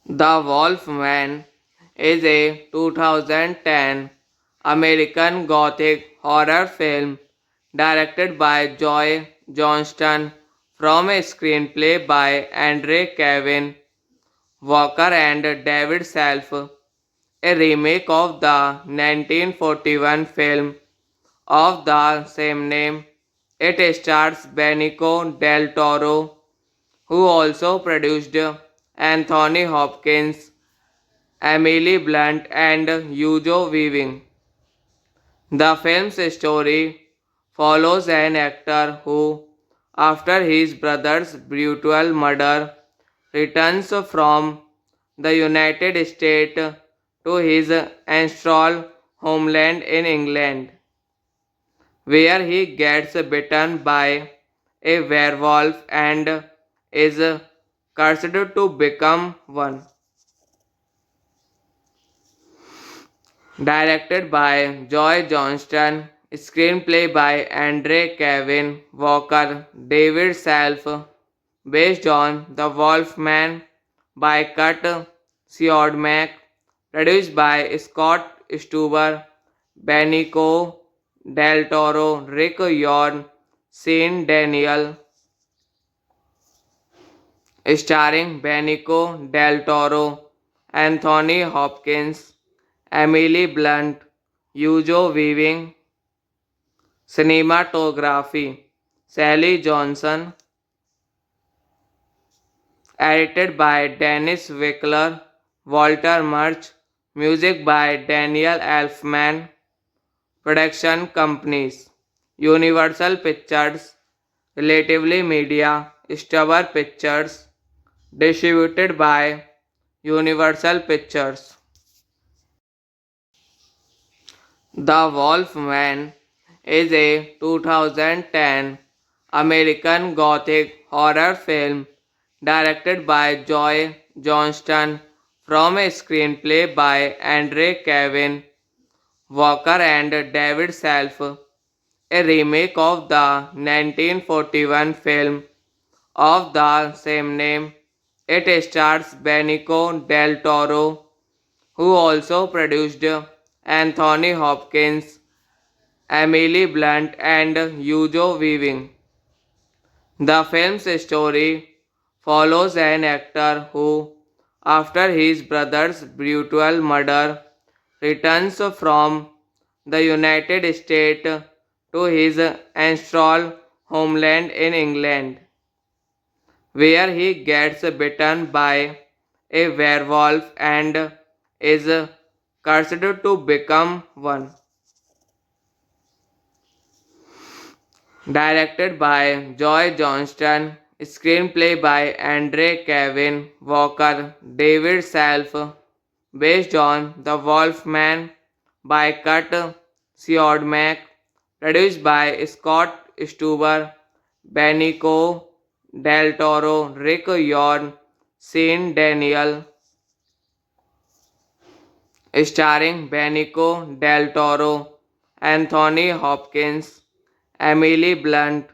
The Wolfman is a 2010 American Gothic horror film directed by Joy Johnston from a screenplay by Andre Kevin Walker and David Self, a remake of the 1941 film of the same name. It stars Benicio del Toro, who also produced Anthony Hopkins, Emily Blunt, and Hugo Weaving. The film's story follows an actor who, after his brother's brutal murder, returns from the United States to his ancestral homeland in England, where he gets bitten by a werewolf and is cursed to become one. Directed by Joy Johnston, screenplay by Andre Kevin Walker, David Self, based on The Wolfman by Kurt Siodmak, produced by Scott Stuber, Benicio del Toro, Rick Yorn, Sean Daniel, starring Benicio del Toro, Anthony Hopkins, Emily Blunt, Hugo Weaving, cinematography, Sally Johnson, edited by Dennis Wickler, Walter Murch, music by Daniel Elfman, production companies, Universal Pictures, Relatively Media, Stubber Pictures, distributed by Universal Pictures. The Wolfman is a 2010 American Gothic horror film directed by Joy Johnston from a screenplay by Andre Kevin Walker and David Self, a remake of the 1941 film of the same name. It stars Benicio del Toro, who also produced Anthony Hopkins, Emily Blunt, and Hugo Weaving. The film's story follows an actor who, after his brother's brutal murder, returns from the United States to his ancestral homeland in England, where he gets bitten by a werewolf and is cursed to become one. Directed by Joy Johnston, screenplay by Andre Kevin Walker, David Self, based on The Wolfman by Kurt Siodmak, produced by Scott Stuber, Benicio del Toro, Rick Yorn, Saint Daniel, starring Benicio del Toro, Anthony Hopkins, Emily Blunt,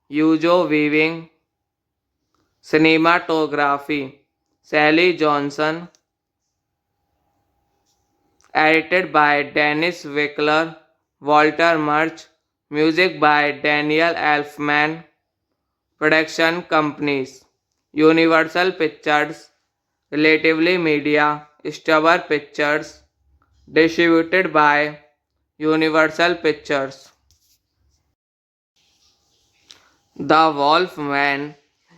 Hugo Weaving, cinematography, Sally Johnson, edited by Dennis Wickler, Walter Murch, music by Daniel Elfman, production companies, Universal Pictures, Relatively Media, Stubber Pictures, distributed by Universal Pictures. The Wolfman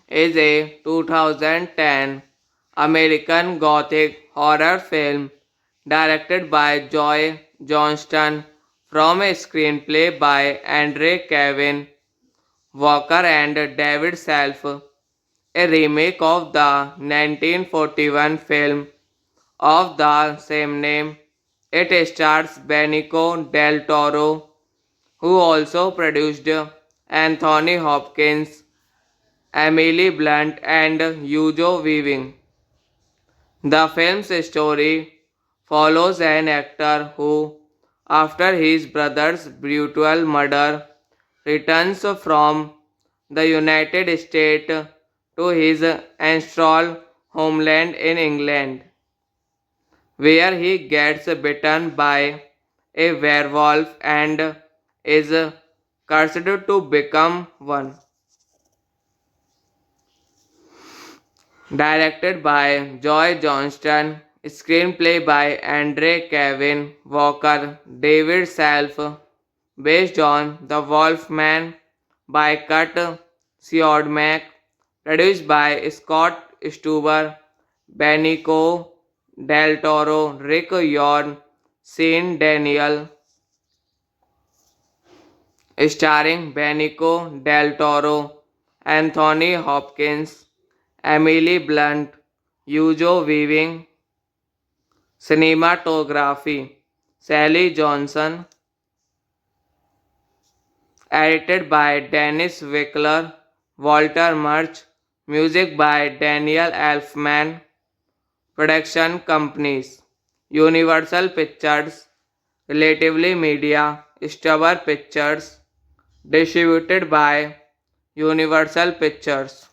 is a 2010 American Gothic horror film directed by Joy Johnston from a screenplay by Andre Kevin Walker and David Self, a remake of the 1941 film of the same name. It stars Benicio del Toro, who also produced Anthony Hopkins, Emily Blunt, and Hugo Weaving. The film's story follows an actor who, after his brother's brutal murder, returns from the United States to his ancestral homeland in England, where he gets bitten by a werewolf and is cursed to become one. Directed by Joy Johnston, screenplay by Andre Kevin Walker, David Self, based on The Wolfman by Kurt Siodmak, produced by Scott Stuber, Benicio del Toro, Rick Yorn, Saint Daniel, starring Benicio del Toro, Anthony Hopkins, Emily Blunt, Hugo Weaving, cinematography, Sally Johnson, edited by Dennis Wickler, Walter Murch, music by Daniel Elfman, production companies, Universal Pictures, Relatively Media, Stubber Pictures, distributed by Universal Pictures.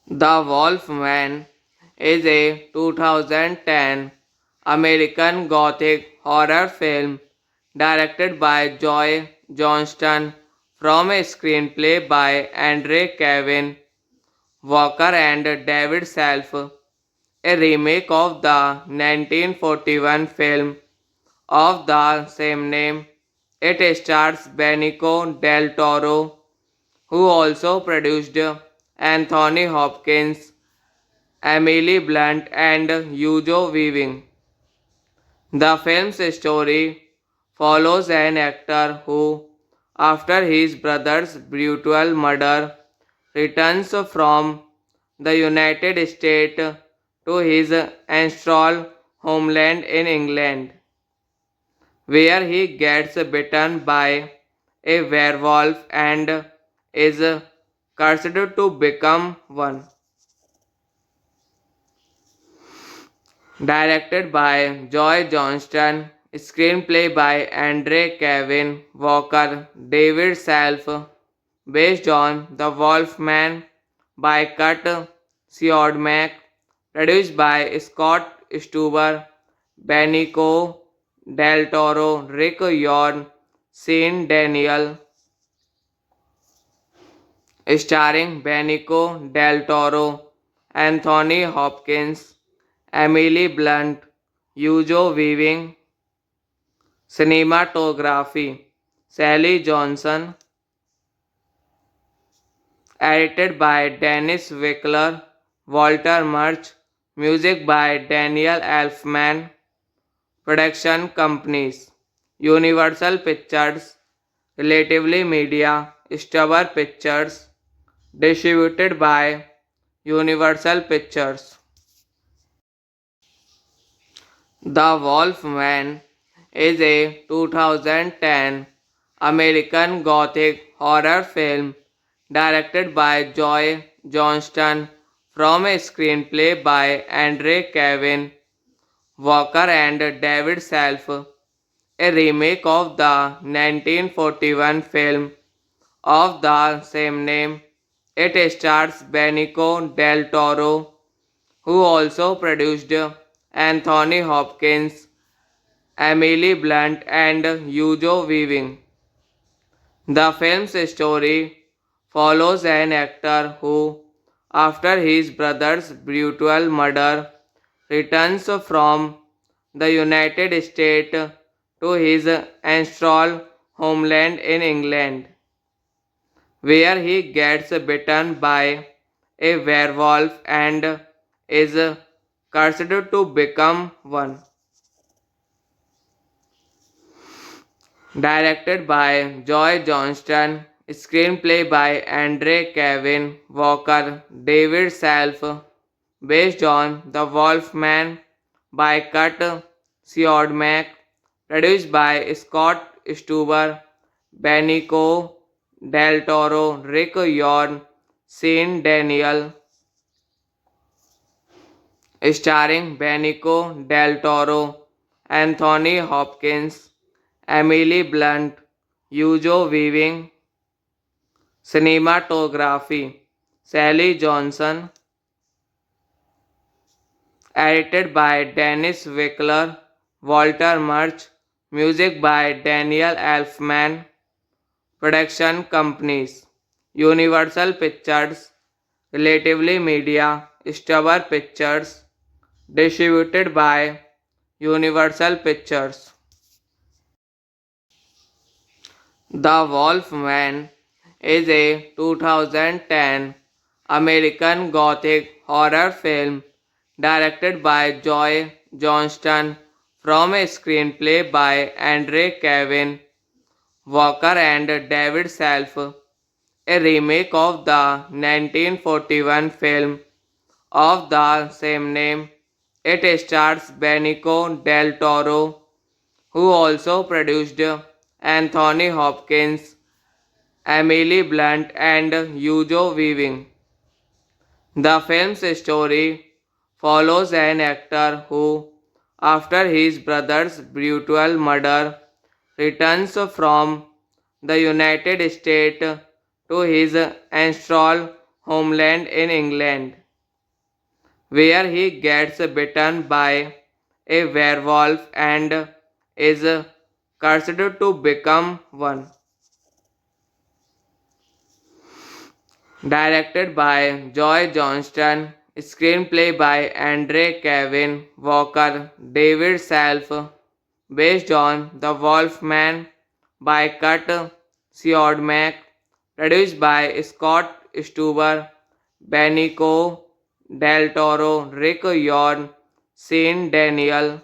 The Wolfman is a 2010 American Gothic horror film directed by Joy Johnston from a screenplay by Andre Kevin Walker and David Self, a remake of the 1941 film of the same name. It stars Benicio del Toro, who also produced Anthony Hopkins, Emily Blunt, and Hugo Weaving. The film's story follows an actor who, after his brother's brutal murder, returns from the United States to his ancestral homeland in England, where he gets bitten by a werewolf and is cursed to become one. Directed by Joy Johnston, screenplay by Andre Kevin Walker, David Self, based on The Wolfman by Kurt Siodmak, produced by Scott Stuber, Benicio del Toro, Rick Yorn, Saint Daniel, starring Benicio del Toro, Anthony Hopkins, Emily Blunt, Hugo Weaving, cinematography, Sally Johnson, edited by Dennis Wickler, Walter Murch, music by Daniel Elfman, production companies, Universal Pictures, Relatively Media, Stubber Pictures, distributed by Universal Pictures. The Wolfman is a 2010 American Gothic horror film directed by Joy Johnston from a screenplay by Andre Kevin Walker and David Self, a remake of the 1941 film of the same name. It stars Benicio del Toro, who also produced Anthony Hopkins, Emily Blunt, and Hugo Weaving. The film's story follows an actor who, after his brother's brutal murder, returns from the United States to his ancestral homeland in England, where he gets bitten by a werewolf and is cursed to become one. Directed by Joy Johnston, screenplay by Andre Kevin Walker, David Self, based on The Wolfman by Kurt Siodmak, produced by Scott Stuber, Benicio del Toro, Rick Yorn, Sean Daniel, starring Benicio del Toro, Anthony Hopkins, Emily Blunt, Hugo Weaving, cinematography, Sally Johnson, edited by Dennis Wickler, Walter Murch, music by Daniel Elfman, production companies, Universal Pictures, Relatively Media, Stubber Pictures, distributed by Universal Pictures. The Wolfman is a 2010 American Gothic horror film directed by Joy Johnston from a screenplay by Andre Kevin Walker and David Self, a remake of the 1941 film of the same name. It stars Benicio del Toro, who also produced Anthony Hopkins, Emily Blunt, and Hugo Weaving. The film's story follows an actor who, after his brother's brutal murder, returns from the United States to his ancestral homeland in England, where he gets bitten by a werewolf and is cursed to become one. Directed by Joy Johnston, screenplay by Andre Kevin Walker, David Self, based on The Wolfman by Kurt Siodmak, produced by Scott Stuber, Benicio del Toro, Rick Yorn, Sean Daniel,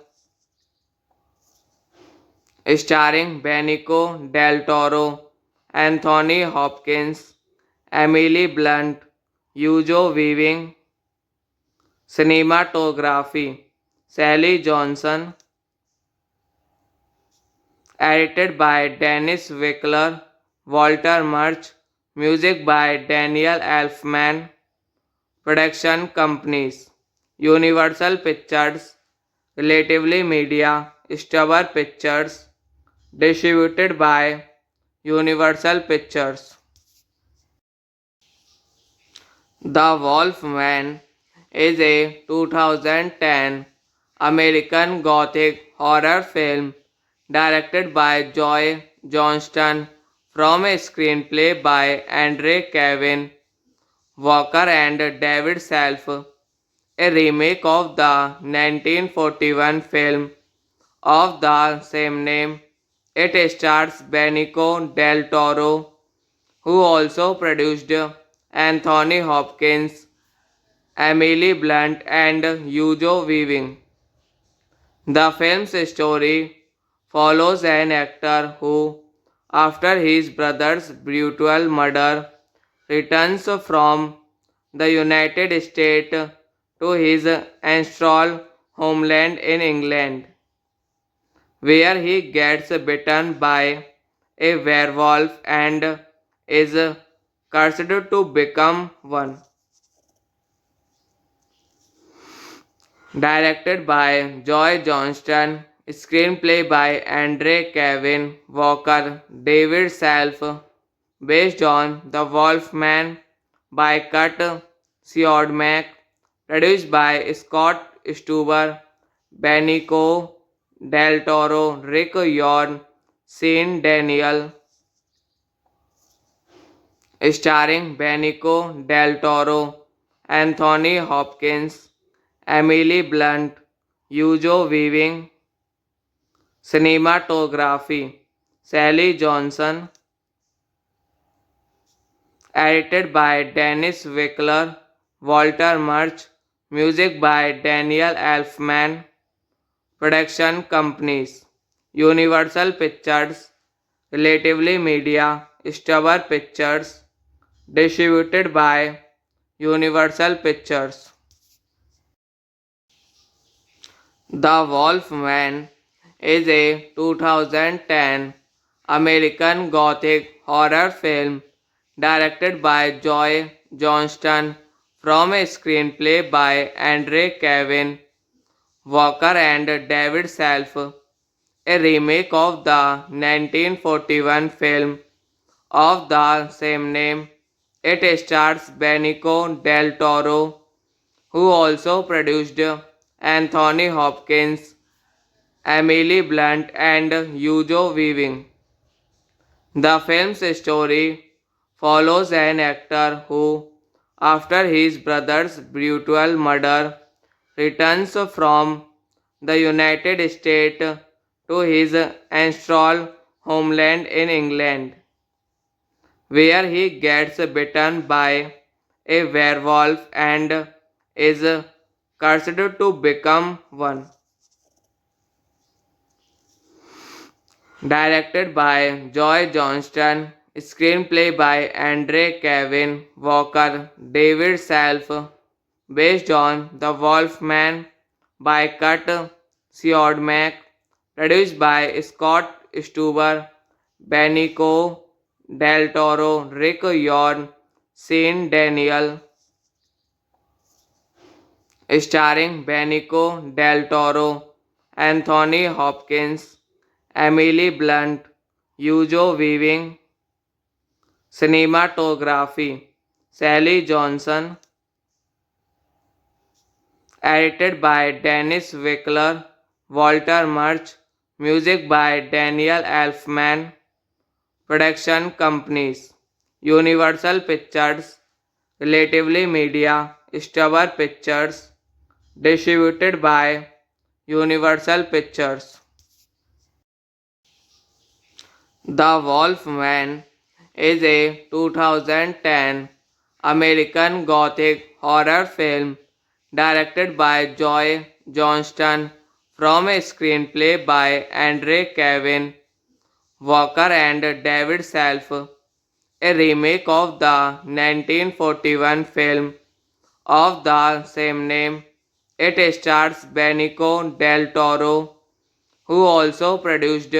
starring Benicio del Toro, Anthony Hopkins, Emily Blunt, Hugo Weaving, cinematography, Sally Johnson, edited by Dennis Wickler, Walter Murch, music by Daniel Elfman, production companies, Universal Pictures, Relatively Media, Stubber Pictures, distributed by Universal Pictures. The Wolfman is a 2010 American Gothic horror film directed by Joy Johnston from a screenplay by Andre Kevin Walker and David Self, a remake of the 1941 film of the same name. It stars Benicio del Toro, who also produced Anthony Hopkins, Emily Blunt, and Hugo Weaving. The film's story follows an actor who, after his brother's brutal murder, returns from the United States to his ancestral homeland in England, where he gets bitten by a werewolf and is cursed to become one. Directed by Joy Johnston, screenplay by Andre Kevin Walker, David Self, based on The Wolfman by Kurt Siodmak, produced by Scott Stuber, Benicio del Toro, Rick Yorn, Sean Daniel, starring Benicio del Toro, Anthony Hopkins, Emily Blunt, Hugo Weaving, cinematography, Sally Johnson, edited by Dennis Wickler, Walter Murch, music by Daniel Elfman, production companies, Universal Pictures, Relatively Media, Stubber Pictures, distributed by Universal Pictures. The Wolfman is a 2010 American Gothic horror film directed by Joy Johnston from a screenplay by Andre Kevin Walker and David Self, a remake of the 1941 film of the same name. It stars Benicio del Toro, who also produced Anthony Hopkins, Emily Blunt, and Hugo Weaving. The film's story follows an actor who, after his brother's brutal murder, returns from the United States to his ancestral homeland in England, where he gets bitten by a werewolf and is cursed to become one. Directed by Joy Johnston, screenplay by Andre Kevin Walker, David Self, based on The Wolfman by Kurt Siodmak, produced by Scott Stuber, Benicio del Toro, Rick Yorn, Sean Daniel, starring Benicio del Toro, Anthony Hopkins, Emily Blunt, Hugo Weaving, cinematography, Sally Johnson, edited by Dennis Wickler, Walter Murch, music by Daniel Elfman, production companies, Universal Pictures, Relatively Media, Stubber Pictures, distributed by Universal Pictures. The Wolfman is a 2010 American Gothic horror film directed by Joy Johnston from a screenplay by Andre Kevin Walker and David Self, a remake of the 1941 film of the same name. It stars Benicio del Toro, who also produced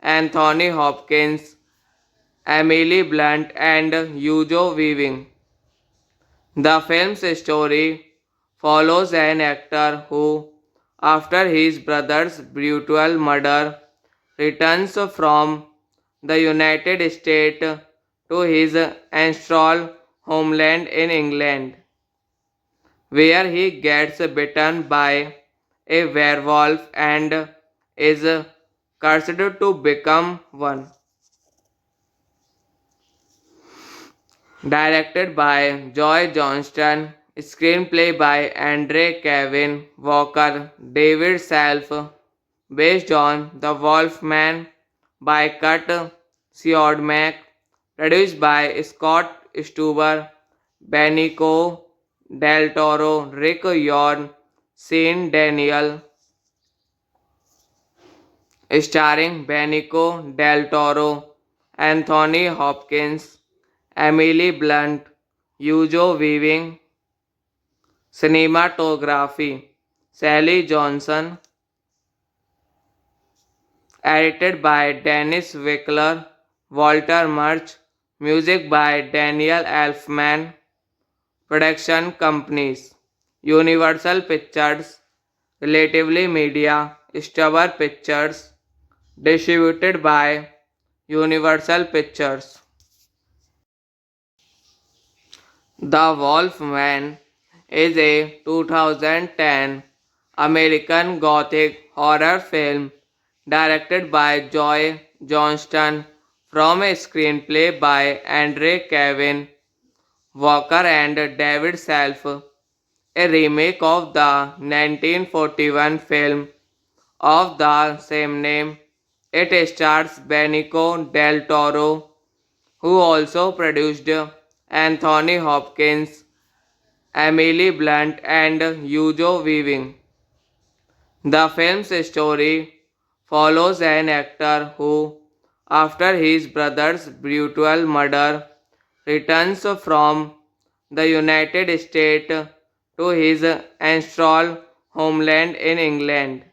Anthony Hopkins, Emily Blunt, and Hugo Weaving. The film's story follows an actor who, after his brother's brutal murder, returns from the United States to his ancestral homeland in England, where he gets bitten by a werewolf and is cursed to become one. Directed by Joy Johnston, screenplay by Andre Kevin Walker, David Self, based on The Wolfman by Kurt Siodmak, produced by Scott Stuber, Benicio del Toro, Rick Yorn, Sean Daniel, starring Benicio del Toro, Anthony Hopkins, Emily Blunt, Hugo Weaving, cinematography, Sally Johnson, edited by Dennis Wickler, Walter Murch, music by Daniel Elfman, production companies Universal Pictures, Relatively Media, Stubber Pictures, distributed by Universal Pictures. The Wolfman is a 2010 American Gothic horror film directed by Joy Johnston from a screenplay by Andre Kevin Walker and David Self, a remake of the 1941 film of the same name. It stars Benicio del Toro, who also produced Anthony Hopkins, Emily Blunt, and Hugo Weaving. The film's story follows an actor who, after his brother's brutal murder, returns from the United States to his ancestral homeland in England,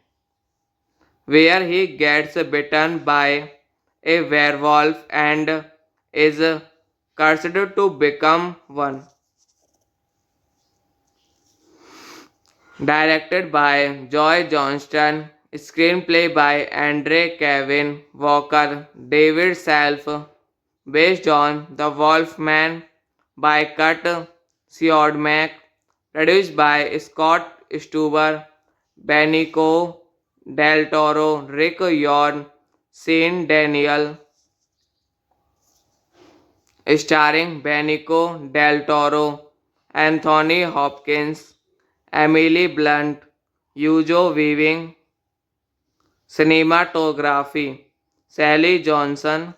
where he gets bitten by a werewolf and is cursed to become one. Directed by Joy Johnston, screenplay by Andre Kevin Walker, David Self, based on The Wolfman by Kurt Siodmak, produced by Scott Stuber, Benicio del Toro, Rick Yorn, Sean Daniel, starring Benicio del Toro, Anthony Hopkins, Emily Blunt, Hugo Weaving, cinematography, Sally Johnson,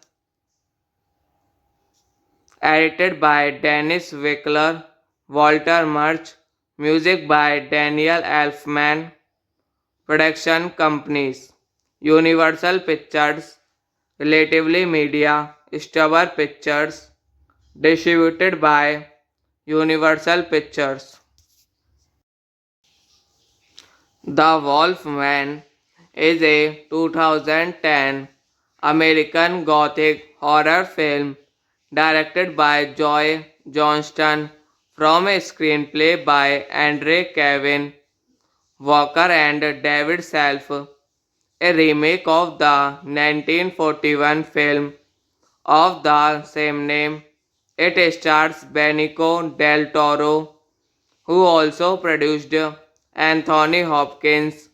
edited by Dennis Wickler, Walter Murch, music by Daniel Elfman, production companies, Universal Pictures, Relatively Media, Stubber Pictures, distributed by Universal Pictures. The Wolfman is a 2010 American Gothic horror film directed by Joy Johnston from a screenplay by Andre Kevin Walker and David Self, a remake of the 1941 film of the same name. It stars Benicio del Toro, who also produced Anthony Hopkins,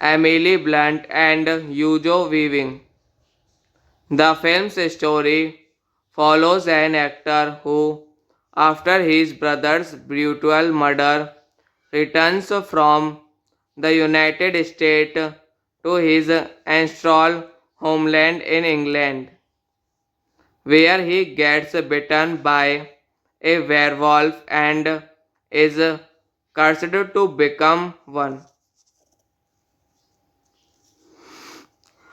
Emily Blunt, and Hugo Weaving. The film's story follows an actor who, after his brother's brutal murder, returns from the United States to his ancestral homeland in England, where he gets bitten by a werewolf and is cursed to become one.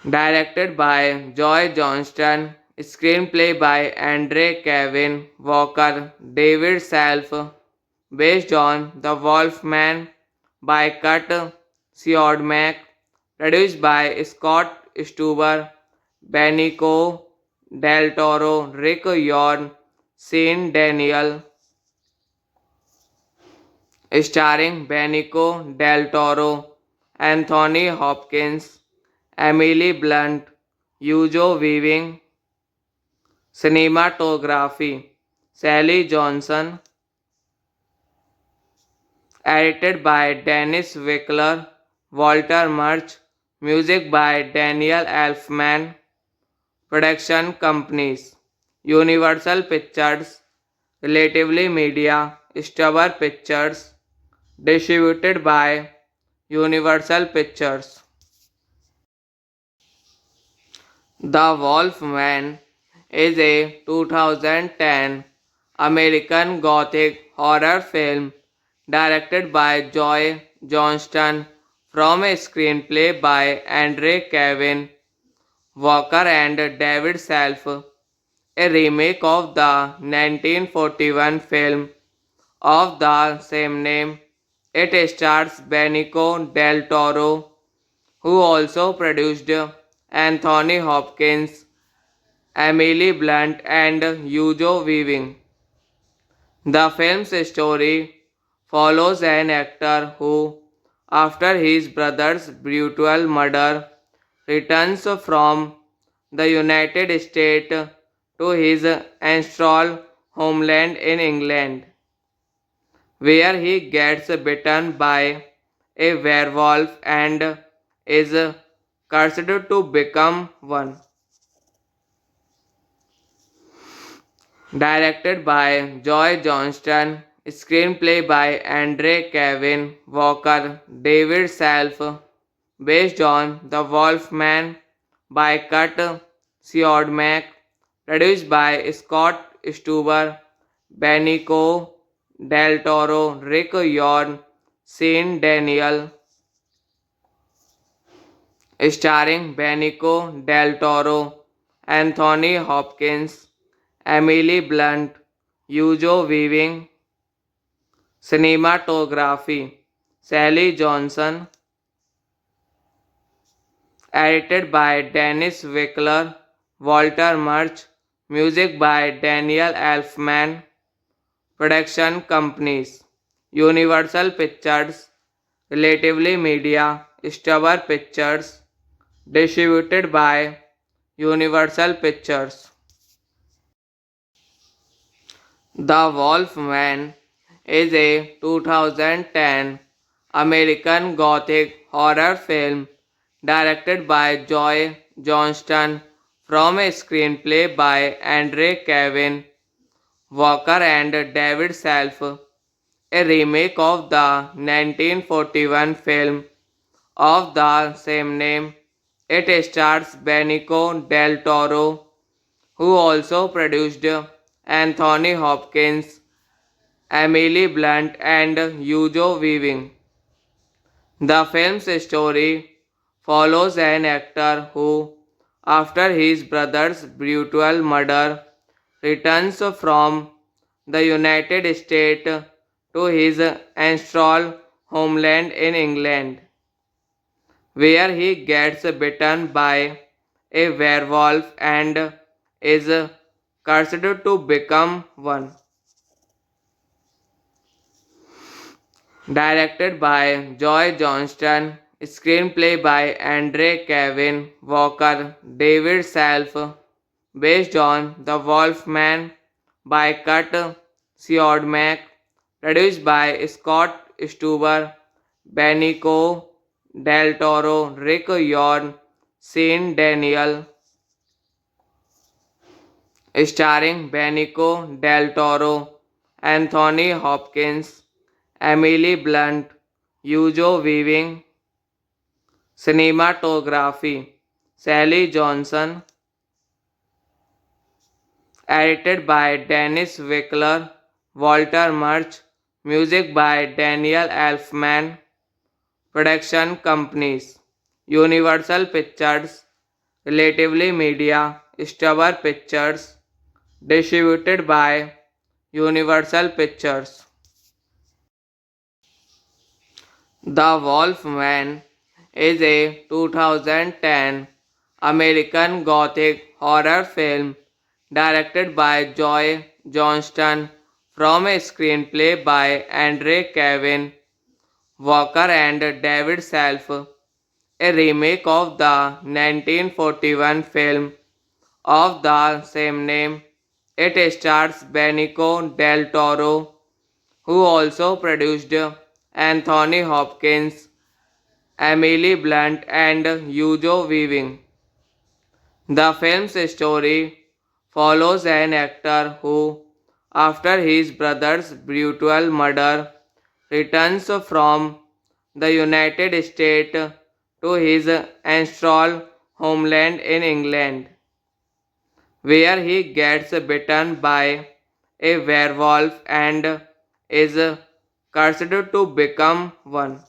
Directed by Joy Johnston, screenplay by Andre Kevin Walker, David Self, based on The Wolfman by Kurt Siodmak, produced by Scott Stuber, Benicio del Toro, Rick Yorn, Sean Daniel, starring Benicio del Toro, Anthony Hopkins, Emily Blunt, Hugo Weaving, cinematography, Sally Johnson, edited by Dennis Wickler, Walter Murch, music by Daniel Elfman, production companies, Universal Pictures, Relatively Media, Stubber Pictures, distributed by Universal Pictures. The Wolfman is a 2010 American Gothic horror film directed by Joy Johnston from a screenplay by Andre Kevin Walker and David Self, a remake of the 1941 film of the same name. It stars Benicio del Toro, who also produced Anthony Hopkins, Emily Blunt, and Hugo Weaving. The film's story follows an actor who, after his brother's brutal murder, returns from the United States to his ancestral homeland in England, where he gets bitten by a werewolf and is cursed to become one. Directed by Joy Johnston, screenplay by Andre Kevin Walker, David Self, based on The Wolfman by Kurt Siodmak, produced by Scott Stuber, Benicio del Toro, Rick Yorn, Sean Daniel, starring Benicio del Toro, Anthony Hopkins, Emily Blunt, Hugo Weaving, cinematography, Sally Johnson, edited by Dennis Wickler, Walter Murch, music by Daniel Elfman, production companies, Universal Pictures, Relatively Media, Stubber Pictures, distributed by Universal Pictures. The Wolfman is a 2010 American Gothic horror film directed by Joy Johnston from a screenplay by Andre Kevin Walker and David Self, a remake of the 1941 film of the same name. It stars Benicio del Toro, who also produced Anthony Hopkins, Emily Blunt, and Hugo Weaving. The film's story follows an actor who, after his brother's brutal murder, returns from the United States to his ancestral homeland in England, where he gets bitten by a werewolf and is cursed to become one. Directed by Joy Johnston, screenplay by Andre Kevin Walker, David Self, based on The Wolfman by Kurt Siodmak, produced by Scott Stuber, Benicio del Toro, Rick Yorn, Sean Daniel, starring Benicio del Toro, Anthony Hopkins, Emily Blunt, Hugo Weaving, cinematography, Sally Johnson, edited by Dennis Wickler, Walter Murch, music by Daniel Elfman, production companies, Universal Pictures, Relatively Media, Stubber Pictures, distributed by Universal Pictures. The Wolfman is a 2010 American Gothic horror film directed by Joy Johnston from a screenplay by Andre Kevin Walker and David Self, a remake of the 1941 film of the same name. It stars Benicio del Toro, who also produced Anthony Hopkins, Emily Blunt, and Hugo Weaving. The film's story follows an actor who, after his brother's brutal murder, returns from the United States to his ancestral homeland in England, where he gets bitten by a werewolf and is cursed to become one.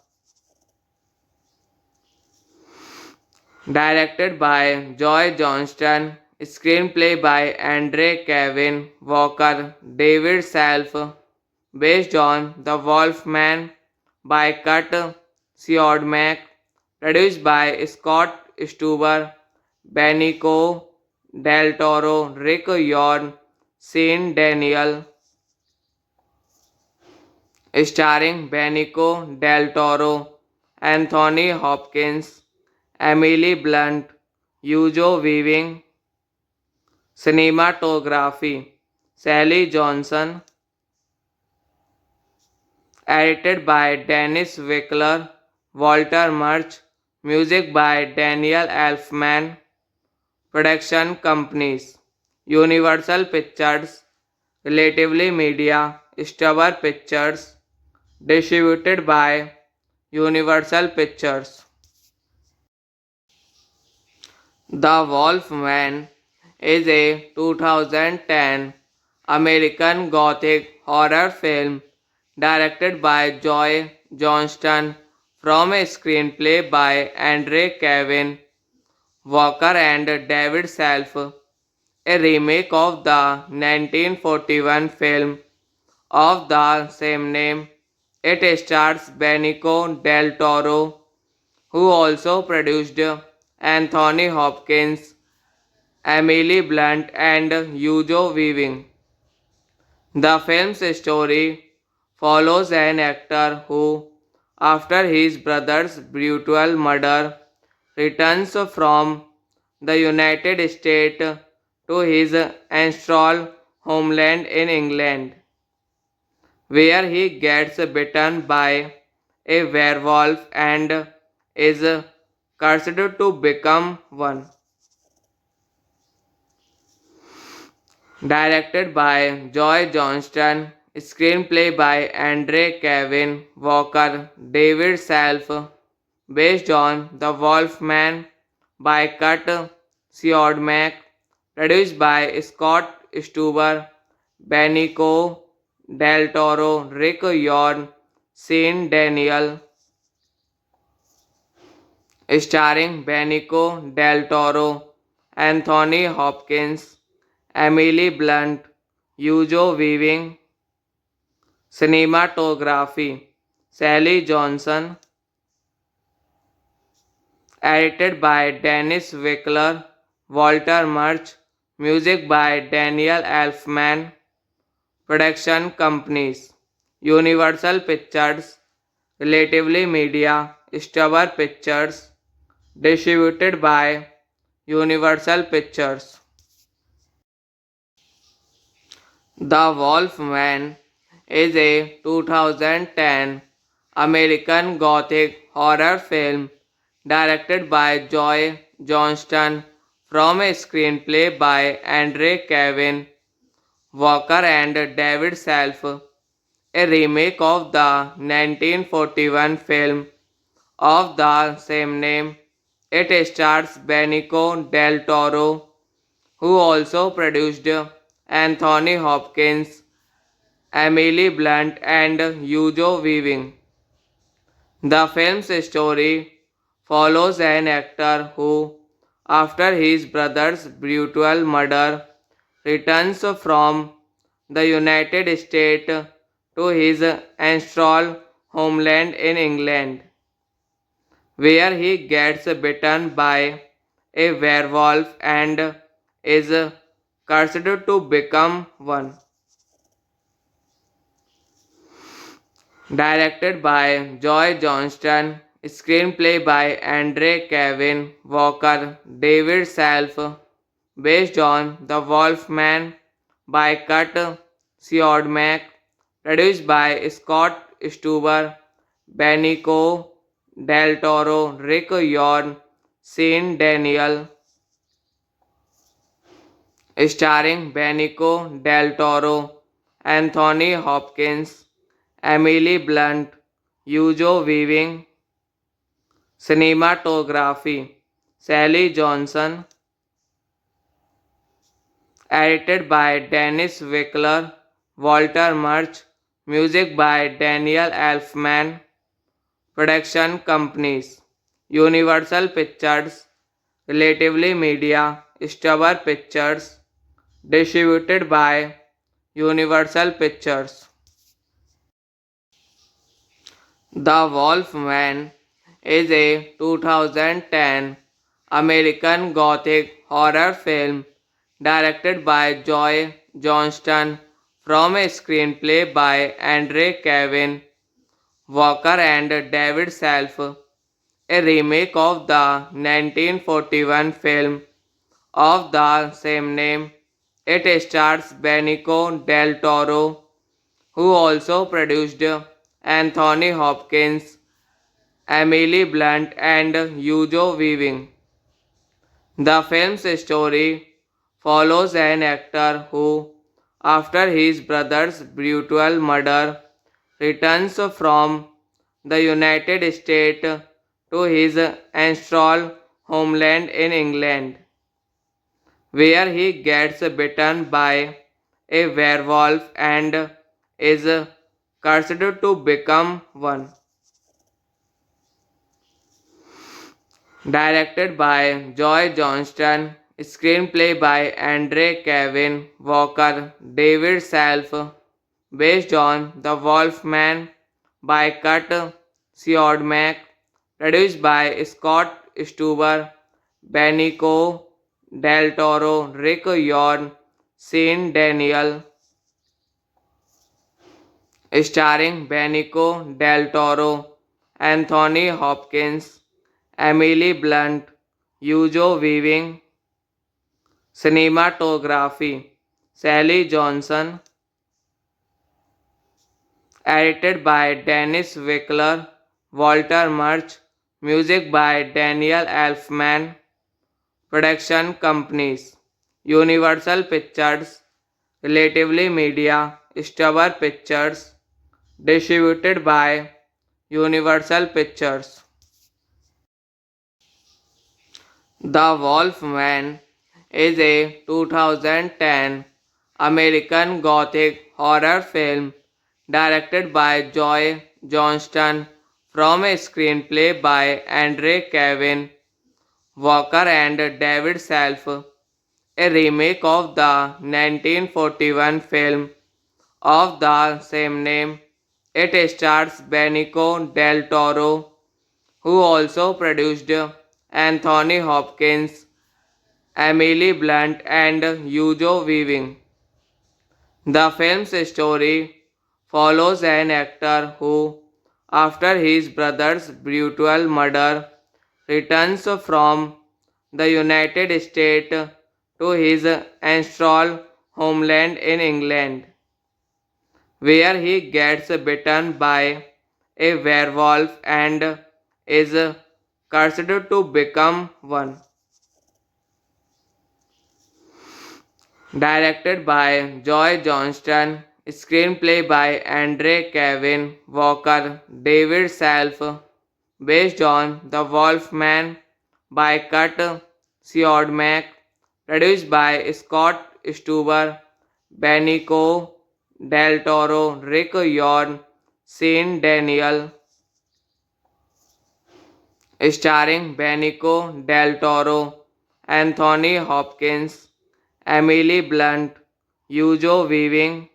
Directed by Joy Johnston, screenplay by Andre Kevin Walker, David Self, based on The Wolfman by Kurt Siodmak, produced by Scott Stuber, Benicio del Toro, Rick Yorn, Sean Daniel, starring Benicio del Toro, Anthony Hopkins, Emily Blunt, Hugo Weaving, cinematography, Sally Johnson, edited by Dennis Wickler, Walter Murch, music by Daniel Elfman, production companies, Universal Pictures, Relatively Media, Stubber Pictures, distributed by Universal Pictures. The Wolfman is a 2010 American Gothic horror film directed by Joy Johnston from a screenplay by Andre Kevin Walker and David Self, a remake of the 1941 film of the same name. It stars Benicio del Toro, who also produced Anthony Hopkins, Emily Blunt, and Hugo Weaving. The film's story follows an actor who, after his brother's brutal murder, returns from the United States to his ancestral homeland in England, where he gets bitten by a werewolf and is cursed to become one. Directed by Joy Johnston, screenplay by Andre Kevin Walker, David Self, based on The Wolfman by Kurt Siodmak, produced by Scott Stuber, Benicio del Toro, Rick Yorn, Sean Daniel, starring Benicio del Toro, Anthony Hopkins, Emily Blunt, Hugo Weaving, cinematography, Sally Johnson, edited by Dennis Wickler, Walter Murch, music by Daniel Elfman, production companies, Universal Pictures, Relatively Media, Stubber Pictures, distributed by Universal Pictures. The Wolfman is a 2010 American Gothic horror film directed by Joy Johnston from a screenplay by Andre Kevin Walker and David Self, a remake of the 1941 film of the same name. It stars Benicio del Toro, who also produced Anthony Hopkins, Emily Blunt, and Hugo Weaving. The film's story follows an actor who, after his brother's brutal murder, returns from the United States to his ancestral homeland in England, where he gets bitten by a werewolf and is cursed to become one. Directed by Joy Johnston, screenplay by Andre Kevin Walker, David Self, based on The Wolfman by Kurt Siodmak, produced by Scott Stuber, Benicio del Toro, Rick Yorn, Sean Daniel, starring Benicio del Toro, Anthony Hopkins, Emily Blunt, Hugo Weaving, cinematography, Sally Johnson, edited by Dennis Wickler, Walter Murch, music by Daniel Elfman, production companies, Universal Pictures, Relatively Media, Stubber Pictures, distributed by Universal Pictures. The Wolfman is a 2010 American Gothic horror film directed by Joy Johnston from a screenplay by Andre Kevin Walker and David Self, a remake of the 1941 film of the same name. It stars Benicio del Toro, who also produced Anthony Hopkins, Emily Blunt, and Hugo Weaving. The film's story follows an actor who, after his brother's brutal murder, returns from the United States to his ancestral homeland in England, where he gets bitten by a werewolf and is cursed to become one. Directed by Joy Johnston, screenplay by Andre Kevin Walker, David Self, based on The Wolfman by Kurt Siodmak, produced by Scott Stuber, Benicio del Toro, Rick Yorn, Sean Daniel, starring Benicio del Toro, Anthony Hopkins, Emily Blunt, Hugo Weaving, cinematography, Sally Johnson, edited by Dennis Wickler, Walter Murch, music by Daniel Elfman, production companies, Universal Pictures, Relatively Media, Stubber Pictures, distributed by Universal Pictures. The Wolfman is a 2010 American Gothic horror film directed by Joy Johnston from a screenplay by Andre Kevin Walker and David Self, a remake of the 1941 film of the same name. It stars Benicio del Toro, who also produced Anthony Hopkins, Emily Blunt, and Hugo Weaving. The film's story follows an actor who, after his brother's brutal murder, returns from the United States to his ancestral homeland in England, where he gets bitten by a werewolf and is cursed to become one. Directed by Joy Johnston, screenplay by Andre Kevin Walker, David Self, based on The Wolfman by Kurt Siodmak, produced by Scott Stuber, Benicio del Toro, Rick Yorn, Sean Daniel, starring Benicio del Toro, Anthony Hopkins, Emily Blunt, Hugo Weaving,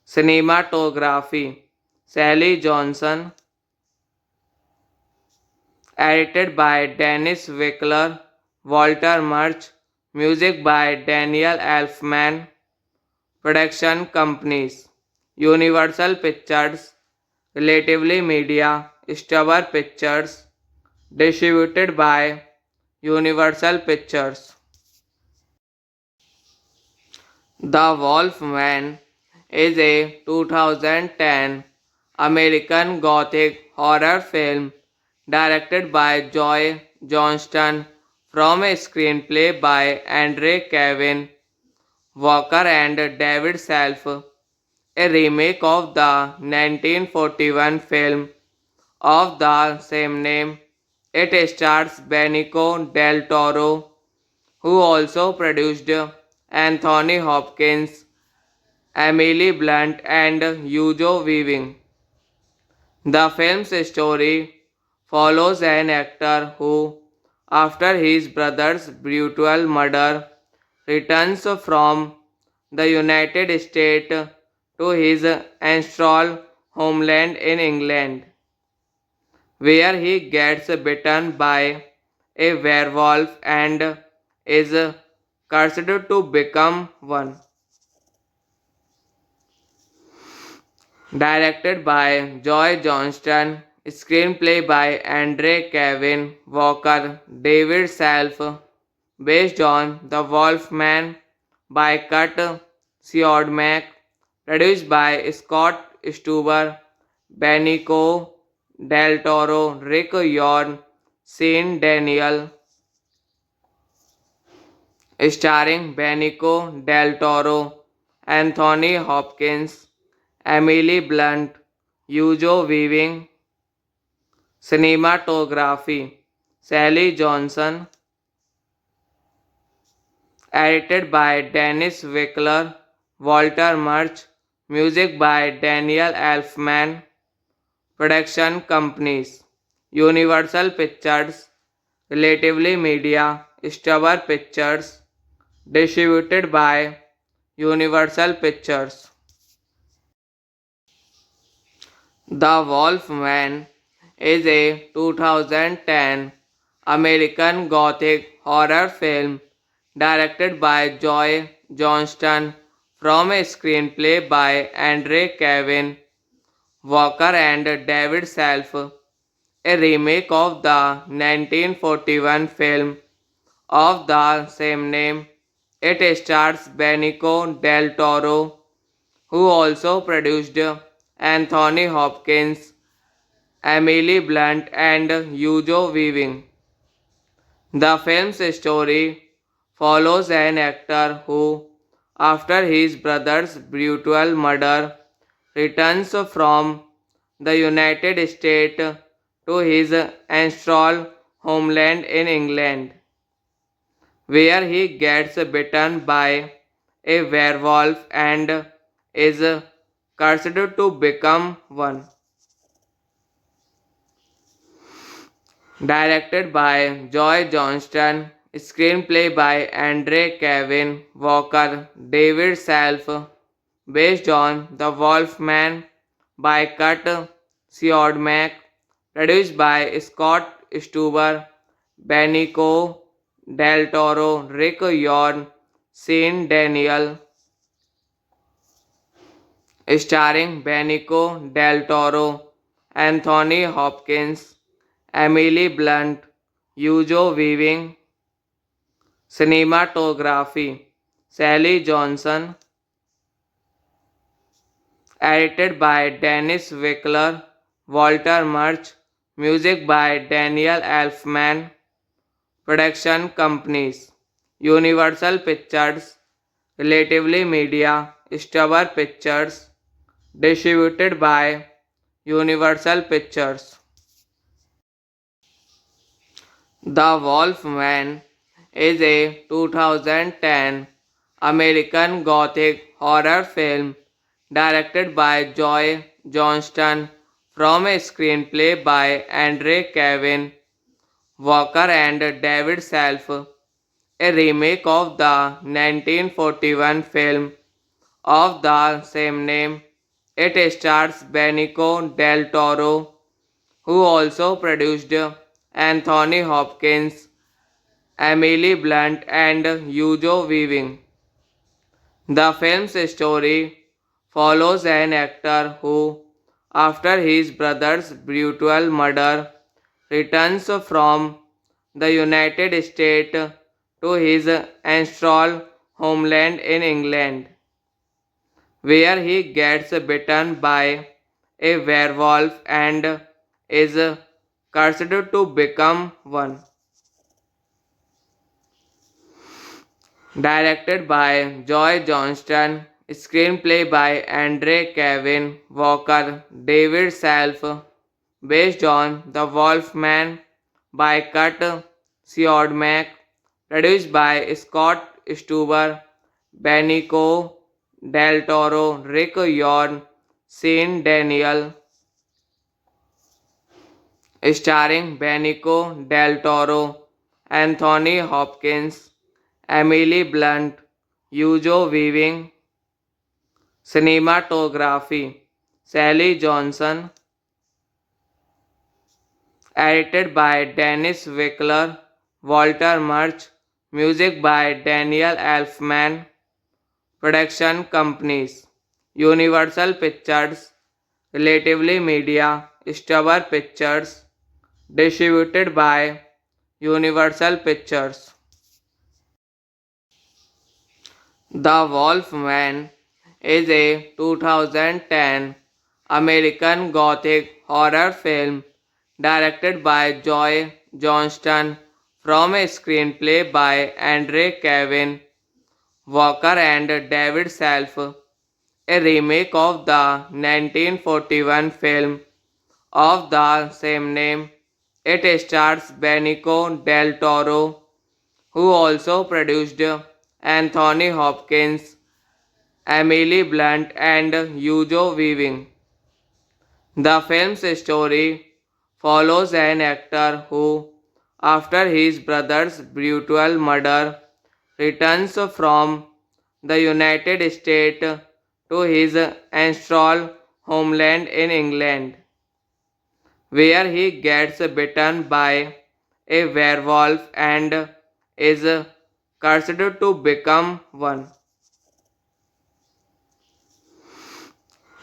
cinematography, Sally Johnson, edited by Dennis Wickler, Walter Murch, music by Daniel Elfman, production companies, Universal Pictures, Relatively Media, Stubber Pictures, distributed by Universal Pictures. The Wolfman is a 2010 American Gothic horror film directed by Joy Johnston from a screenplay by Andre Kevin Walker and David Self, a remake of the 1941 film of the same name. It stars Benicio del Toro, who also produced Anthony Hopkins, Emily Blunt, and Hugo Weaving. The film's story follows an actor who, after his brother's brutal murder, returns from the United States to his ancestral homeland in England, where he gets bitten by a werewolf and is cursed to become one. Directed by Joy Johnston, screenplay by Andre Kevin Walker, David Self, based on The Wolfman by Kurt Siodmak, produced by Scott Stuber, Benicio del Toro, Rick Yorn, Sean Daniel, starring Benicio del Toro, Anthony Hopkins, Emily Blunt, Hugo Weaving, cinematography, Sally Johnson, edited by Dennis Wickler, Walter Murch, music by Daniel Elfman, production companies, Universal Pictures, Relatively Media, Stubber Pictures, distributed by Universal Pictures. The Wolfman is a 2010 American Gothic horror film directed by Joy Johnston from a screenplay by Andre Kevin Walker and David Self, a remake of the 1941 film of the same name. It stars Benicio del Toro, who also produced Anthony Hopkins, Emily Blunt, and Hugo Weaving. The film's story follows an actor who, after his brother's brutal murder, returns from the United States to his ancestral homeland in England, where he gets bitten by a werewolf and is cursed to become one. Directed by Joy Johnston, screenplay by Andre Kevin Walker, David Self, based on The Wolfman by Kurt Siodmak, produced by Scott Stuber, Benicio del Toro, Rick Yorn, Sean Daniel, starring Benicio del Toro, Anthony Hopkins, Emily Blunt, Hugo Weaving, cinematography, Sally Johnson, edited by Dennis Wickler, Walter Murch, music by Daniel Elfman, production companies, Universal Pictures, Relatively Media, Stubber Pictures, distributed by Universal Pictures. The Wolfman is a 2010 American Gothic horror film directed by Joy Johnston from a screenplay by Andre Kevin Walker and David Self, a remake of the 1941 film of the same name. It stars Benicio del Toro, who also produced Anthony Hopkins, Emily Blunt, and Hugo Weaving. The film's story follows an actor who, after his brother's brutal murder, returns from the United States to his ancestral homeland in England, where he gets bitten by a werewolf and is cursed to become one. Directed by Joy Johnston, screenplay by Andre Kevin Walker, David Self, based on The Wolfman by Kurt Siodmak, produced by Scott Stuber, Benicio del Toro, Rick Yorn, Sean Daniel, starring Benicio del Toro, Anthony Hopkins, Emily Blunt, Hugo Weaving, cinematography, Sally Johnson, edited by Dennis Wickler, Walter Murch. Music by Daniel Elfman. Production companies: Universal Pictures, Relatively Media, Stubber Pictures. Distributed by Universal Pictures. The Wolf Man is a 2010 American Gothic horror film directed by Joy Johnston from a screenplay by Andre Kevin Walker and David Self, a remake of the 1941 film of the same name. It stars Benicio del Toro, who also produced Anthony Hopkins, Emily Blunt, and Hugo Weaving. The film's story follows an actor who, after his brother's brutal murder, returns from the United States to his ancestral homeland in England, where he gets bitten by a werewolf and is cursed to become one.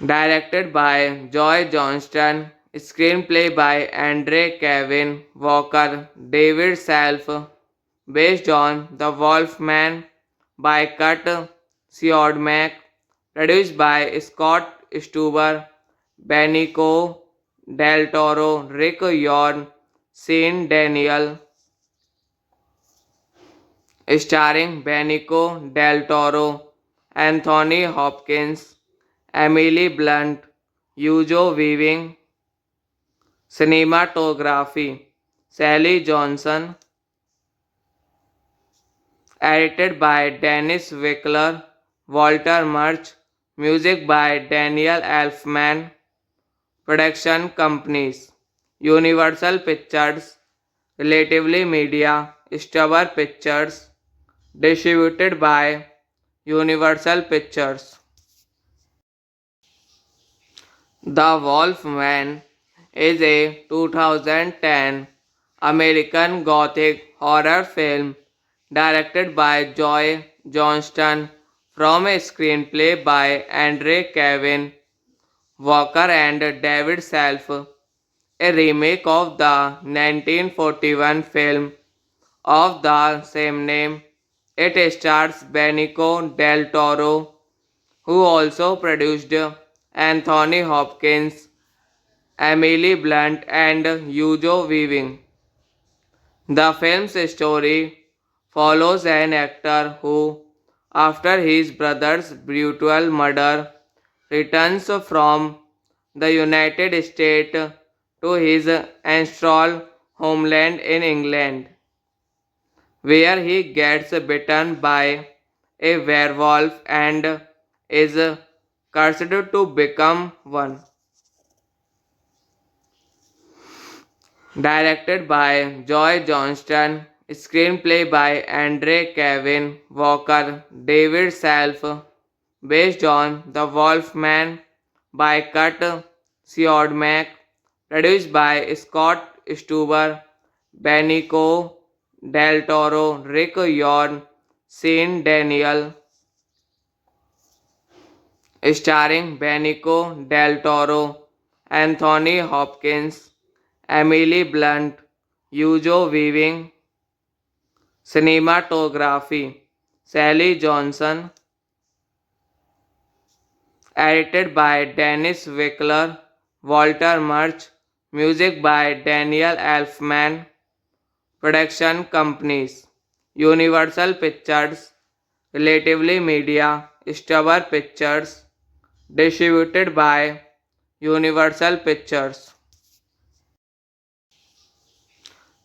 Directed by Joy Johnston, screenplay by Andre Kevin Walker, David Self, based on The Wolf Man by Kurt Siodmak, produced by Scott Stuber, Benicio del Toro, Rick Yorn, Sean Daniel, starring Benicio del Toro, Anthony Hopkins, Emily Blunt, Hugo Weaving. Cinematography: Sally Johnson. Edited by Dennis Wickler, Walter Murch. Music by Daniel Elfman. Production companies: Universal Pictures, Relatively Media, Stubber Pictures. Distributed by Universal Pictures. The Wolf Man is a 2010 American Gothic horror film directed by Joy Johnston from a screenplay by Andre Kevin Walker and David Self, a remake of the 1941 film of the same name. It stars Benicio del Toro, who also produced Anthony Hopkins, Emily Blunt, and Hugo Weaving. The film's story follows an actor who, after his brother's brutal murder, returns from the United States to his ancestral homeland in England, where he gets bitten by a werewolf and is cursed to become one. Directed by Joy Johnston, screenplay by Andre Kevin Walker, David Self, based on The Wolf Man by Kurt Siodmak, produced by Scott Stuber, Benicio del Toro, Rick Yorn, Sean Daniel, starring Benicio del Toro, Anthony Hopkins, Emily Blunt, Hugo Weaving. Cinematography: Sally Johnson. Edited by Dennis Wickler, Walter Murch. Music by Daniel Elfman. Production companies: Universal Pictures, Relatively Media, Stubber Pictures. Distributed by Universal Pictures.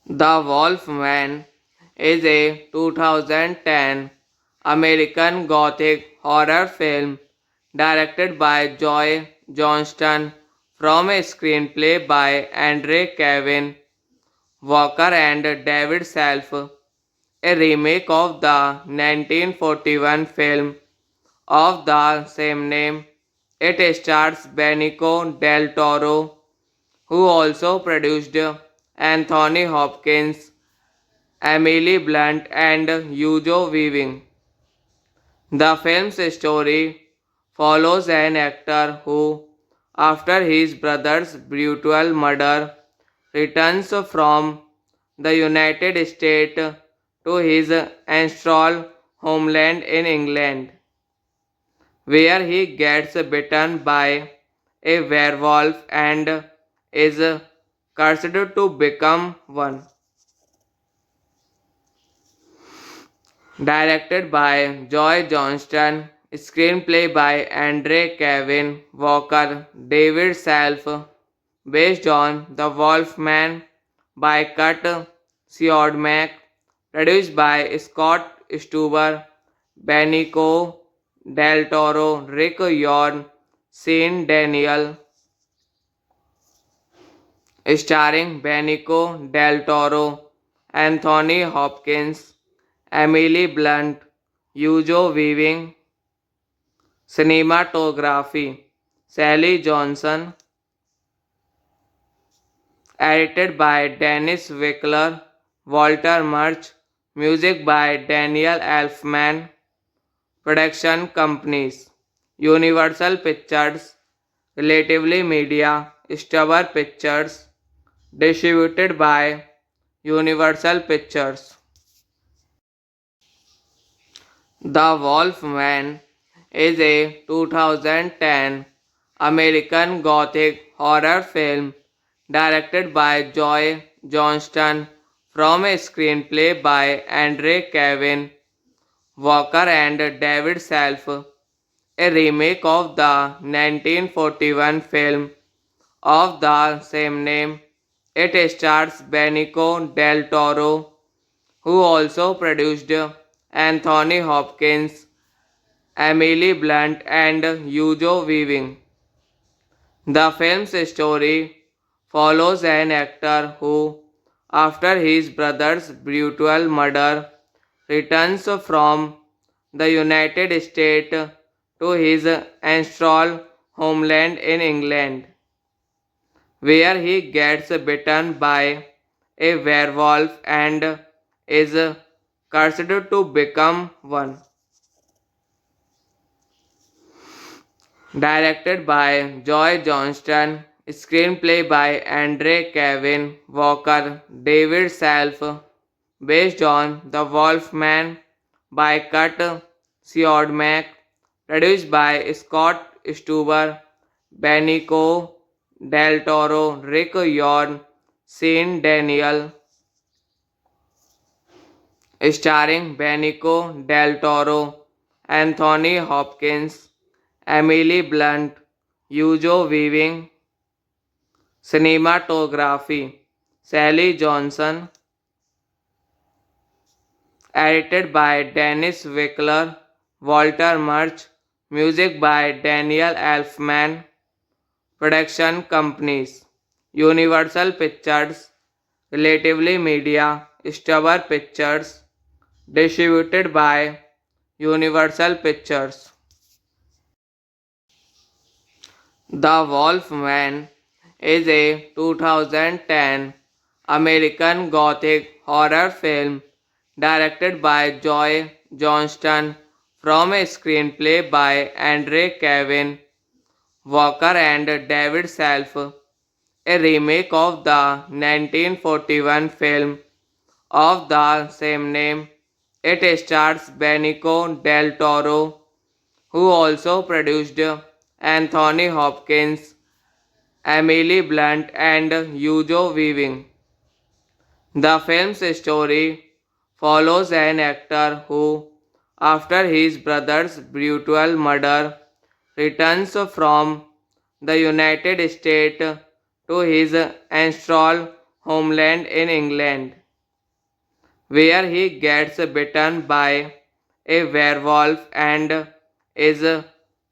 The Wolf Man is a 2010 American Gothic horror film directed by Joy Johnston from a screenplay by Andre Kevin Walker and David Self, a remake of the 1941 film of the same name. It stars Benicio del Toro, who also produced Anthony Hopkins, Emily Blunt, and Hugo Weaving. The film's story follows an actor who, after his brother's brutal murder, returns from the United States to his ancestral homeland in England, where he gets bitten by a werewolf and is cursed to become one. Directed by Joy Johnston, screenplay by Andre Kevin Walker, David Self, based on The Wolfman by Kurt Siodmak, produced by Scott Stuber, Benicio del Toro, Rick Yorn, Sean Daniel, starring Benicio del Toro, Anthony Hopkins, Emily Blunt, Hugo Weaving, cinematography, Sally Johnson, edited by Dennis Wickler, Walter Murch, music by Daniel Elfman, production companies, Universal Pictures, Relatively Media, Stubber Pictures, distributed by Universal Pictures. The Wolfman is a 2010 American Gothic horror film directed by Joy Johnston from a screenplay by Andre Kevin Walker and David Self, a remake of the 1941 film of the same name. It stars Benicio del Toro, who also produced Anthony Hopkins, Emily Blunt, and Hugo Weaving. The film's story follows an actor who, after his brother's brutal murder, returns from the United States to his ancestral homeland in England, where he gets bitten by a werewolf and is cursed to become one. Directed by Joy Johnston, screenplay by Andre Kevin Walker, David Self, based on The Wolfman by Kurt Siodmak, produced by Scott Stuber, Benicio del Toro, Rick Yorn, Sean Daniel, starring Benicio del Toro, Anthony Hopkins, Emily Blunt, Hugo Weaving, cinematography, Sally Johnson, edited by Dennis Wickler, Walter Murch, music by Daniel Elfman, production companies, Universal Pictures, Relatively Media, Stubber Pictures, distributed by Universal Pictures. The Wolfman is a 2010 American Gothic horror film directed by Joy Johnston from a screenplay by Andre Kevin Walker and David Self, a remake of the 1941 film of the same name. It stars Benicio del Toro, who also produced Anthony Hopkins, Emily Blunt, and Hugo Weaving. The film's story follows an actor who, after his brother's brutal murder, returns from the United States to his ancestral homeland in England, where he gets bitten by a werewolf and is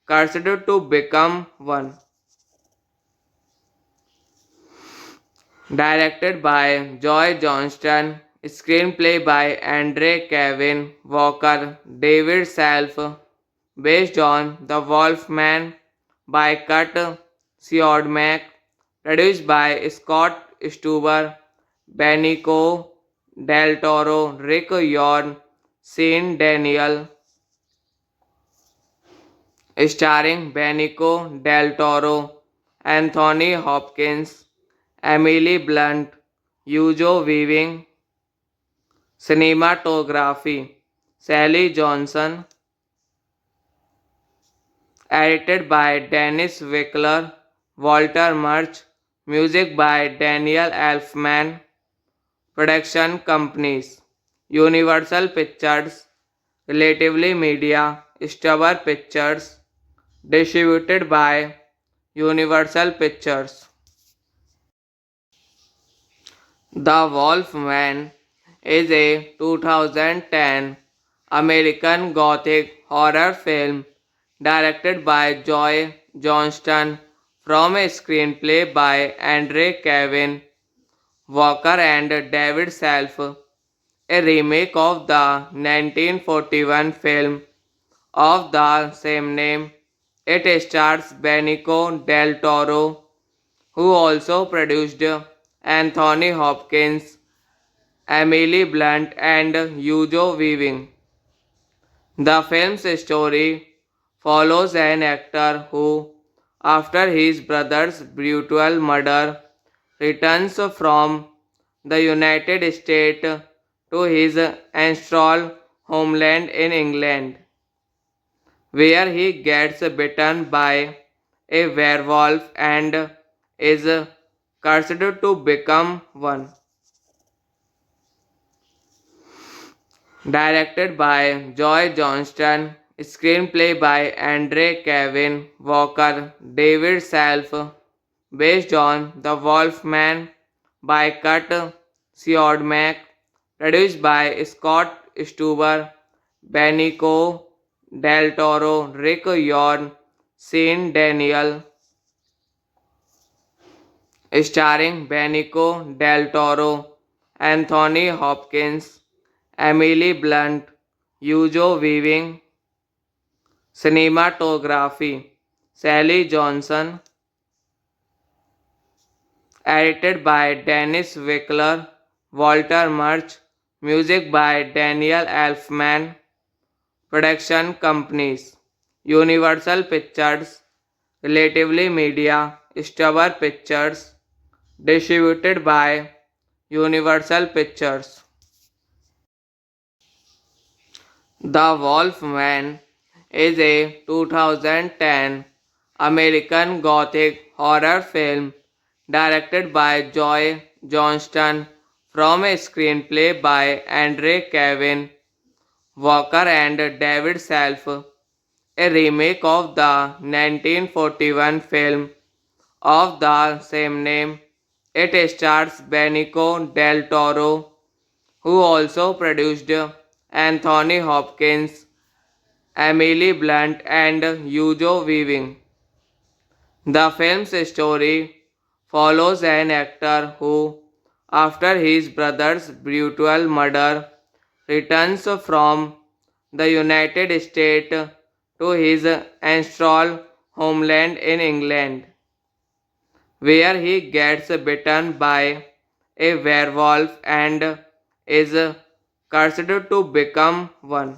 cursed to become one. Directed by Joy Johnston, screenplay by Andre Kevin Walker, David Self, based on The Wolfman by Kurt Siodmak, produced by Scott Stuber, Benicio Del Toro, Rick Yorn, Sean Daniel, starring Benicio del Toro, Anthony Hopkins, Emily Blunt, Hugo Weaving, cinematography, Sally Johnson, edited by Dennis Wickler, Walter Murch, music by Daniel Elfman, production companies, Universal Pictures, Relatively Media, Stubber Pictures, distributed by Universal Pictures. The Wolfman is a 2010 American Gothic horror film directed by Joy Johnston from a screenplay by Andre Kevin Walker and David Self, a remake of the 1941 film of the same name. It stars Benicio del Toro, who also produced Anthony Hopkins, Emily Blunt, and Hugo Weaving. The film's story follows an actor who, after his brother's brutal murder, returns from the United States to his ancestral homeland in England, where he gets bitten by a werewolf and is cursed to become one. Directed by Joy Johnston, screenplay by Andre Kevin Walker, David Self, based on The Wolfman by Kurt Siodmak, produced by Scott Stuber, Benicio del Toro, Rick Yorn, Sean Daniel, starring Benicio del Toro, Anthony Hopkins, Emily Blunt, Hugo Weaving, cinematography, Sally Johnson, edited by Dennis Wickler, Walter Murch, music by Daniel Elfman, production companies, Universal Pictures, Relatively Media, Stubber Pictures, distributed by Universal Pictures. The Wolfman is a 2010 American Gothic horror film directed by Joy Johnston from a screenplay by Andre Kevin Walker and David Self, a remake of the 1941 film of the same name. It stars Benicio del Toro, who also produced Anthony Hopkins, Emily Blunt, and Hugo Weaving. The film's story follows an actor who, after his brother's brutal murder, returns from the United States to his ancestral homeland in England, where he gets bitten by a werewolf and is cursed to become one.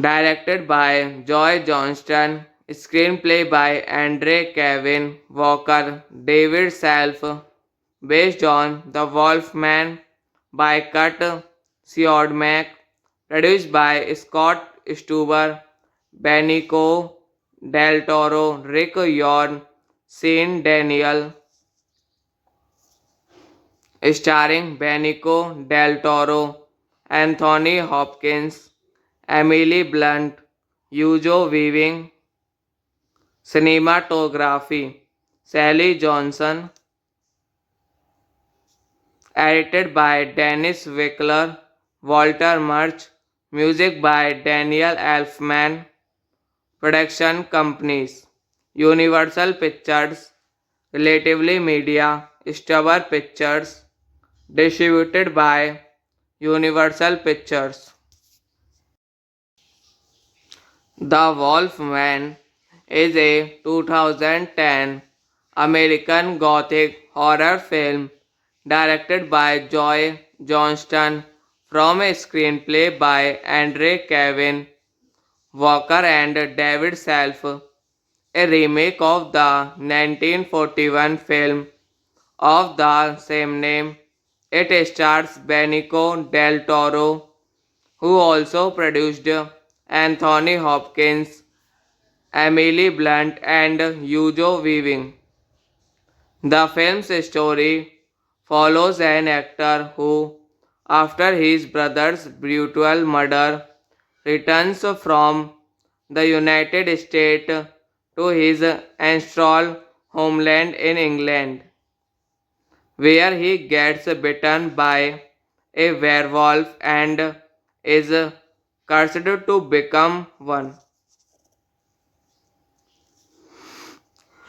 Directed by Joy Johnston, screenplay by Andre Kevin Walker, David Self, based on The Wolfman by Kurt Siodmak, produced by Scott Stuber, Benicio del Toro, Rick Yorn, Sean Daniel, starring Benicio del Toro, Anthony Hopkins, Emily Blunt, Hugo Weaving, cinematography, Sally Johnson, edited by Dennis Wickler, Walter Murch, music by Daniel Elfman, production companies, Universal Pictures, Relatively Media, Stubber Pictures, distributed by Universal Pictures. The Wolfman is a 2010 American Gothic horror film directed by Joy Johnston from a screenplay by Andre Kevin Walker and David Self, a remake of the 1941 film of the same name. It stars Benicio del Toro, who also produced Anthony Hopkins, Emily Blunt, and Hugo Weaving. The film's story follows an actor who, after his brother's brutal murder, returns from the United States to his ancestral homeland in England, where he gets bitten by a werewolf and is cursed to become one.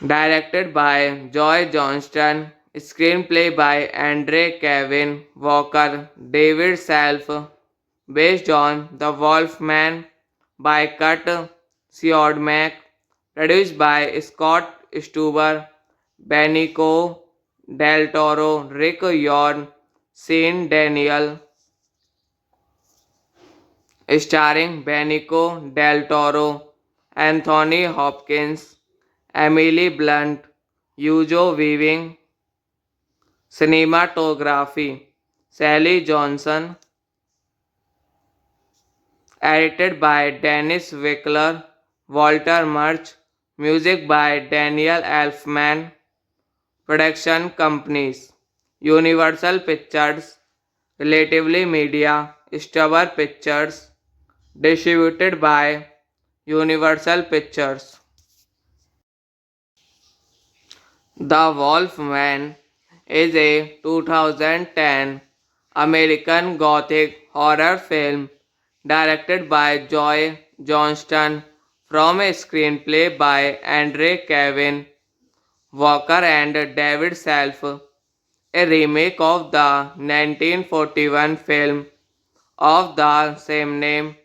Directed by Joy Johnston, screenplay by Andre Kevin Walker, David Self, based on The Wolf Man by Kurt Siodmak, produced by Scott Stuber, Benicio del Toro, Rick Yorn, Sean Daniel, starring Benicio del Toro, Anthony Hopkins, Emily Blunt, Hugo Weaving, cinematography, Sally Johnson, edited by Dennis Wickler, Walter Murch, music by Daniel Elfman, production companies, Universal Pictures, Relatively Media, Stubber Pictures, distributed by Universal Pictures. The Wolfman is a 2010 American Gothic horror film directed by Joy Johnston from a screenplay by Andre Kevin Walker and David Self, a remake of the 1941 film of the same name.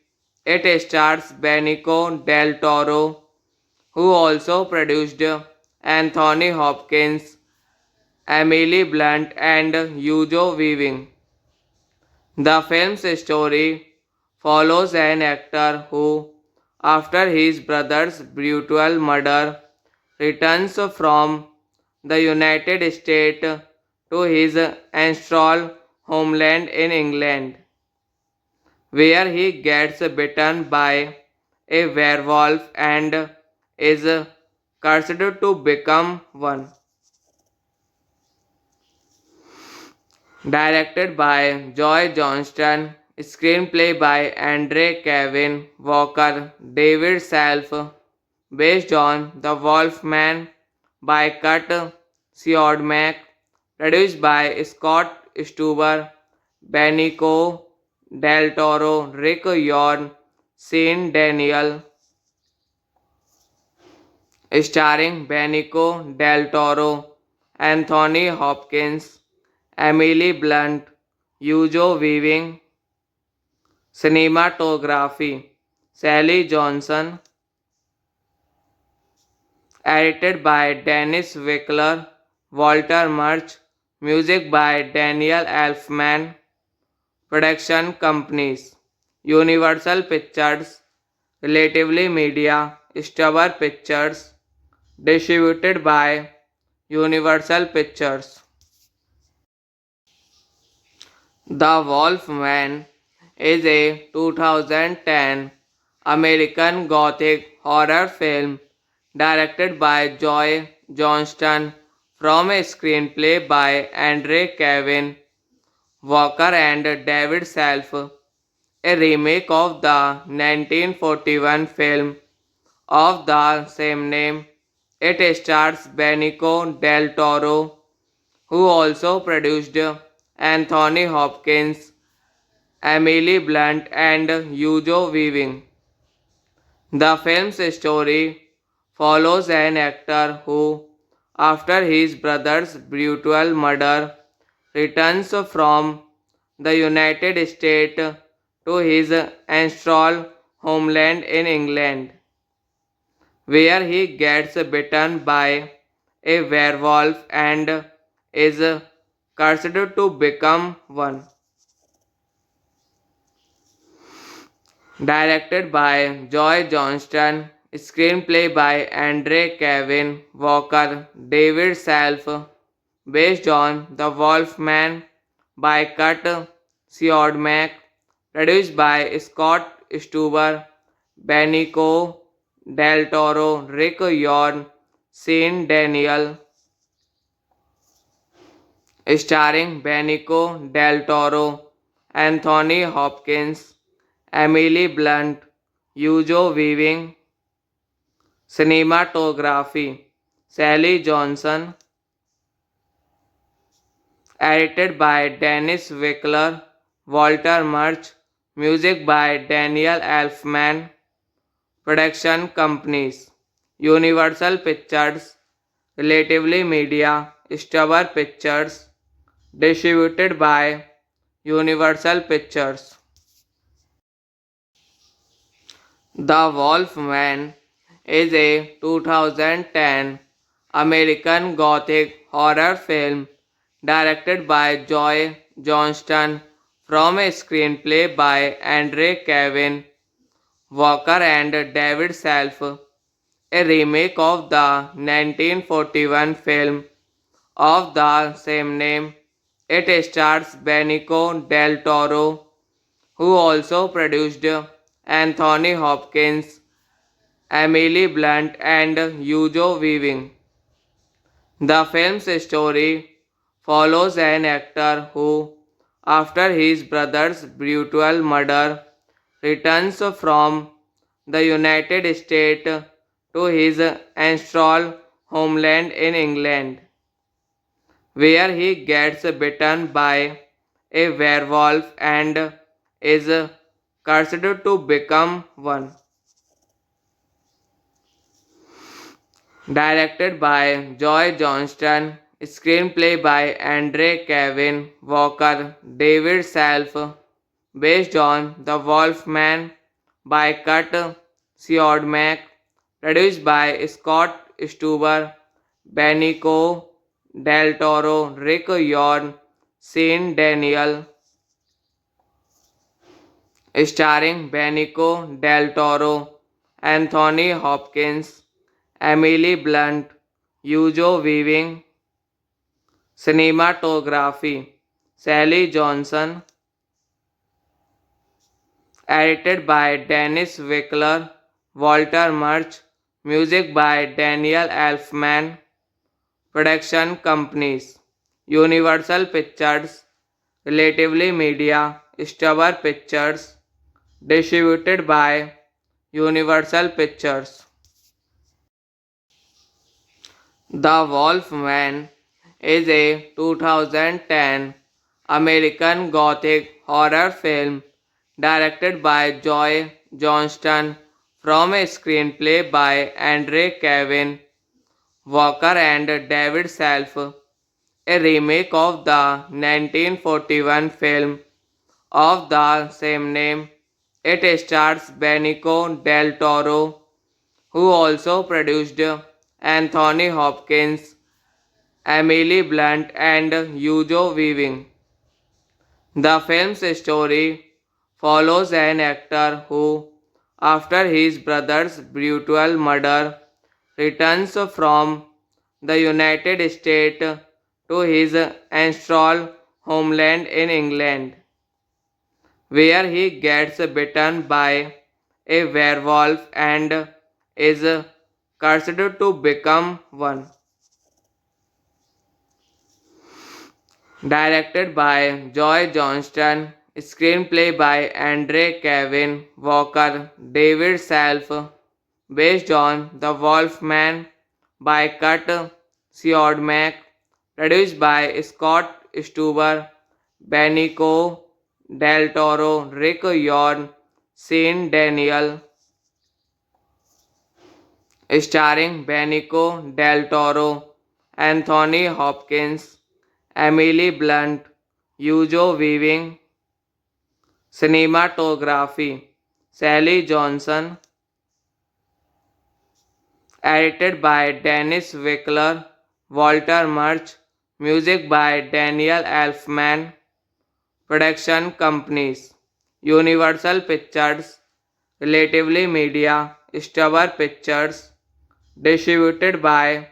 It stars Benicio del Toro, who also produced Anthony Hopkins, Emily Blunt, and Hugo Weaving. The film's story follows an actor who, after his brother's brutal murder, returns from the United States to his ancestral homeland in England, where he gets bitten by a werewolf and is cursed to become one. Directed by Joy Johnston, screenplay by Andre Kevin Walker, David Self, based on The Wolf Man by Kurt Siodmak, produced by Scott Stuber, Benicio del Toro, Rick Yorn, Sean Daniel, starring Benicio del Toro, Anthony Hopkins, Emily Blunt, Hugo Weaving, cinematography, Sally Johnson, edited by Dennis Wickler, Walter Murch, music by Daniel Elfman, production companies, Universal Pictures, Relatively Media, Stubber Pictures, distributed by Universal Pictures. The Wolfman is a 2010 American Gothic horror film directed by Joy Johnston from a screenplay by Andre Kevin Walker and David Self, a remake of the 1941 film of the same name. It stars Benicio del Toro, who also produced Anthony Hopkins, Emily Blunt, and Hugo Weaving. The film's story follows an actor who, after his brother's brutal murder, returns from the United States to his ancestral homeland in England, where he gets bitten by a werewolf and is cursed to become one. Directed by Joy Johnston, screenplay by Andre Kevin Walker, David Self, based on The Wolfman by Kurt Siodmak, produced by Scott Stuber, Benicio del Toro, Rick Yorn, Sean Daniel, starring Benicio del Toro, Anthony Hopkins, Emily Blunt, Hugo Weaving, cinematography, Sally Johnson, edited by Dennis Wickler, Walter Murch, music by Daniel Elfman, production companies, Universal Pictures, Relatively Media, Stubber Pictures, distributed by Universal Pictures. The Wolfman is a 2010 American Gothic horror film directed by Joy Johnston from a screenplay by Andre Kevin Walker and David Self, a remake of the 1941 film of the same name. It stars Benicio del Toro, who also produced Anthony Hopkins, Emily Blunt, and Hugo Weaving. The film's story follows an actor who, after his brother's brutal murder, returns from the United States to his ancestral homeland in England, where he gets bitten by a werewolf and is cursed to become one. Directed by Joy Johnston, screenplay by Andre Kevin Walker, David Self, based on The Wolfman by Kurt Siodmak, produced by Scott Stuber, Benicio del Toro, Rick Yorn, Sean Daniel, starring Benicio del Toro, Anthony Hopkins, Emily Blunt, Hugo Weaving, cinematography, Sally Johnson, edited by Dennis Wickler, Walter Murch, music by Daniel Elfman, production companies, Universal Pictures, Relatively Media, Stubber Pictures, distributed by Universal Pictures. The Wolfman is a 2010 American Gothic horror film directed by Joy Johnston from a screenplay by Andre Kevin Walker and David Self, a remake of the 1941 film of the same name. It stars Benicio del Toro, who also produced Anthony Hopkins, Emily Blunt, and Hugo Weaving. The film's story follows an actor who, after his brother's brutal murder, returns from the United States to his ancestral homeland in England, where he gets bitten by a werewolf and is cursed to become one. Directed by Joy Johnston, screenplay by Andre Kevin Walker, David Self, based on The Wolfman by Kurt Siodmak, produced by Scott Stuber, Benicio del Toro, Rick Yorn, Sean Daniel, starring Benicio del Toro, Anthony Hopkins, Emily Blunt, Hugo Weaving, cinematography, Sally Johnson, edited by Dennis Wickler, Walter Murch, Music by Daniel Elfman. Production companies: Universal Pictures, Relatively Media, Stubber Pictures. Distributed by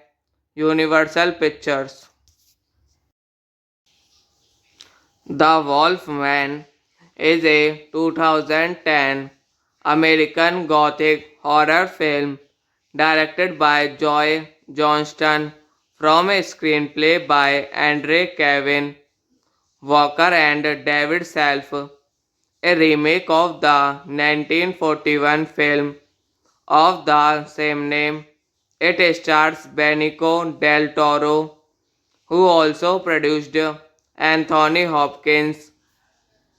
Universal Pictures. The Wolf Man is a 2010 American Gothic horror film directed by Joy Johnston from a screenplay by Andre Kevin Walker and David Self, a remake of the 1941 film of the same name. It stars Benicio del Toro, who also produced Anthony Hopkins,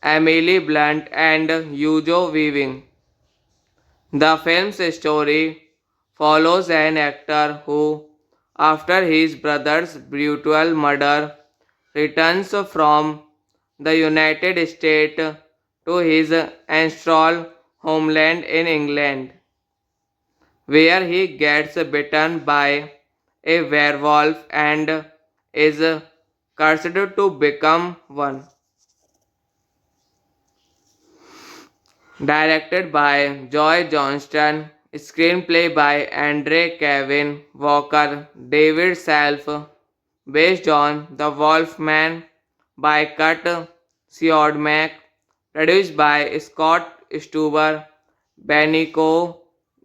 Emily Blunt, and Hugo Weaving. The film's story follows an actor who, after his brother's brutal murder, returns from the United States to his ancestral homeland in England, where he gets bitten by a werewolf and is cursed to become one. Directed by Joy Johnston, screenplay by Andre Kevin Walker, David Self, based on The Wolf Man by Kurt Siodmak, produced by Scott Stuber, Benicio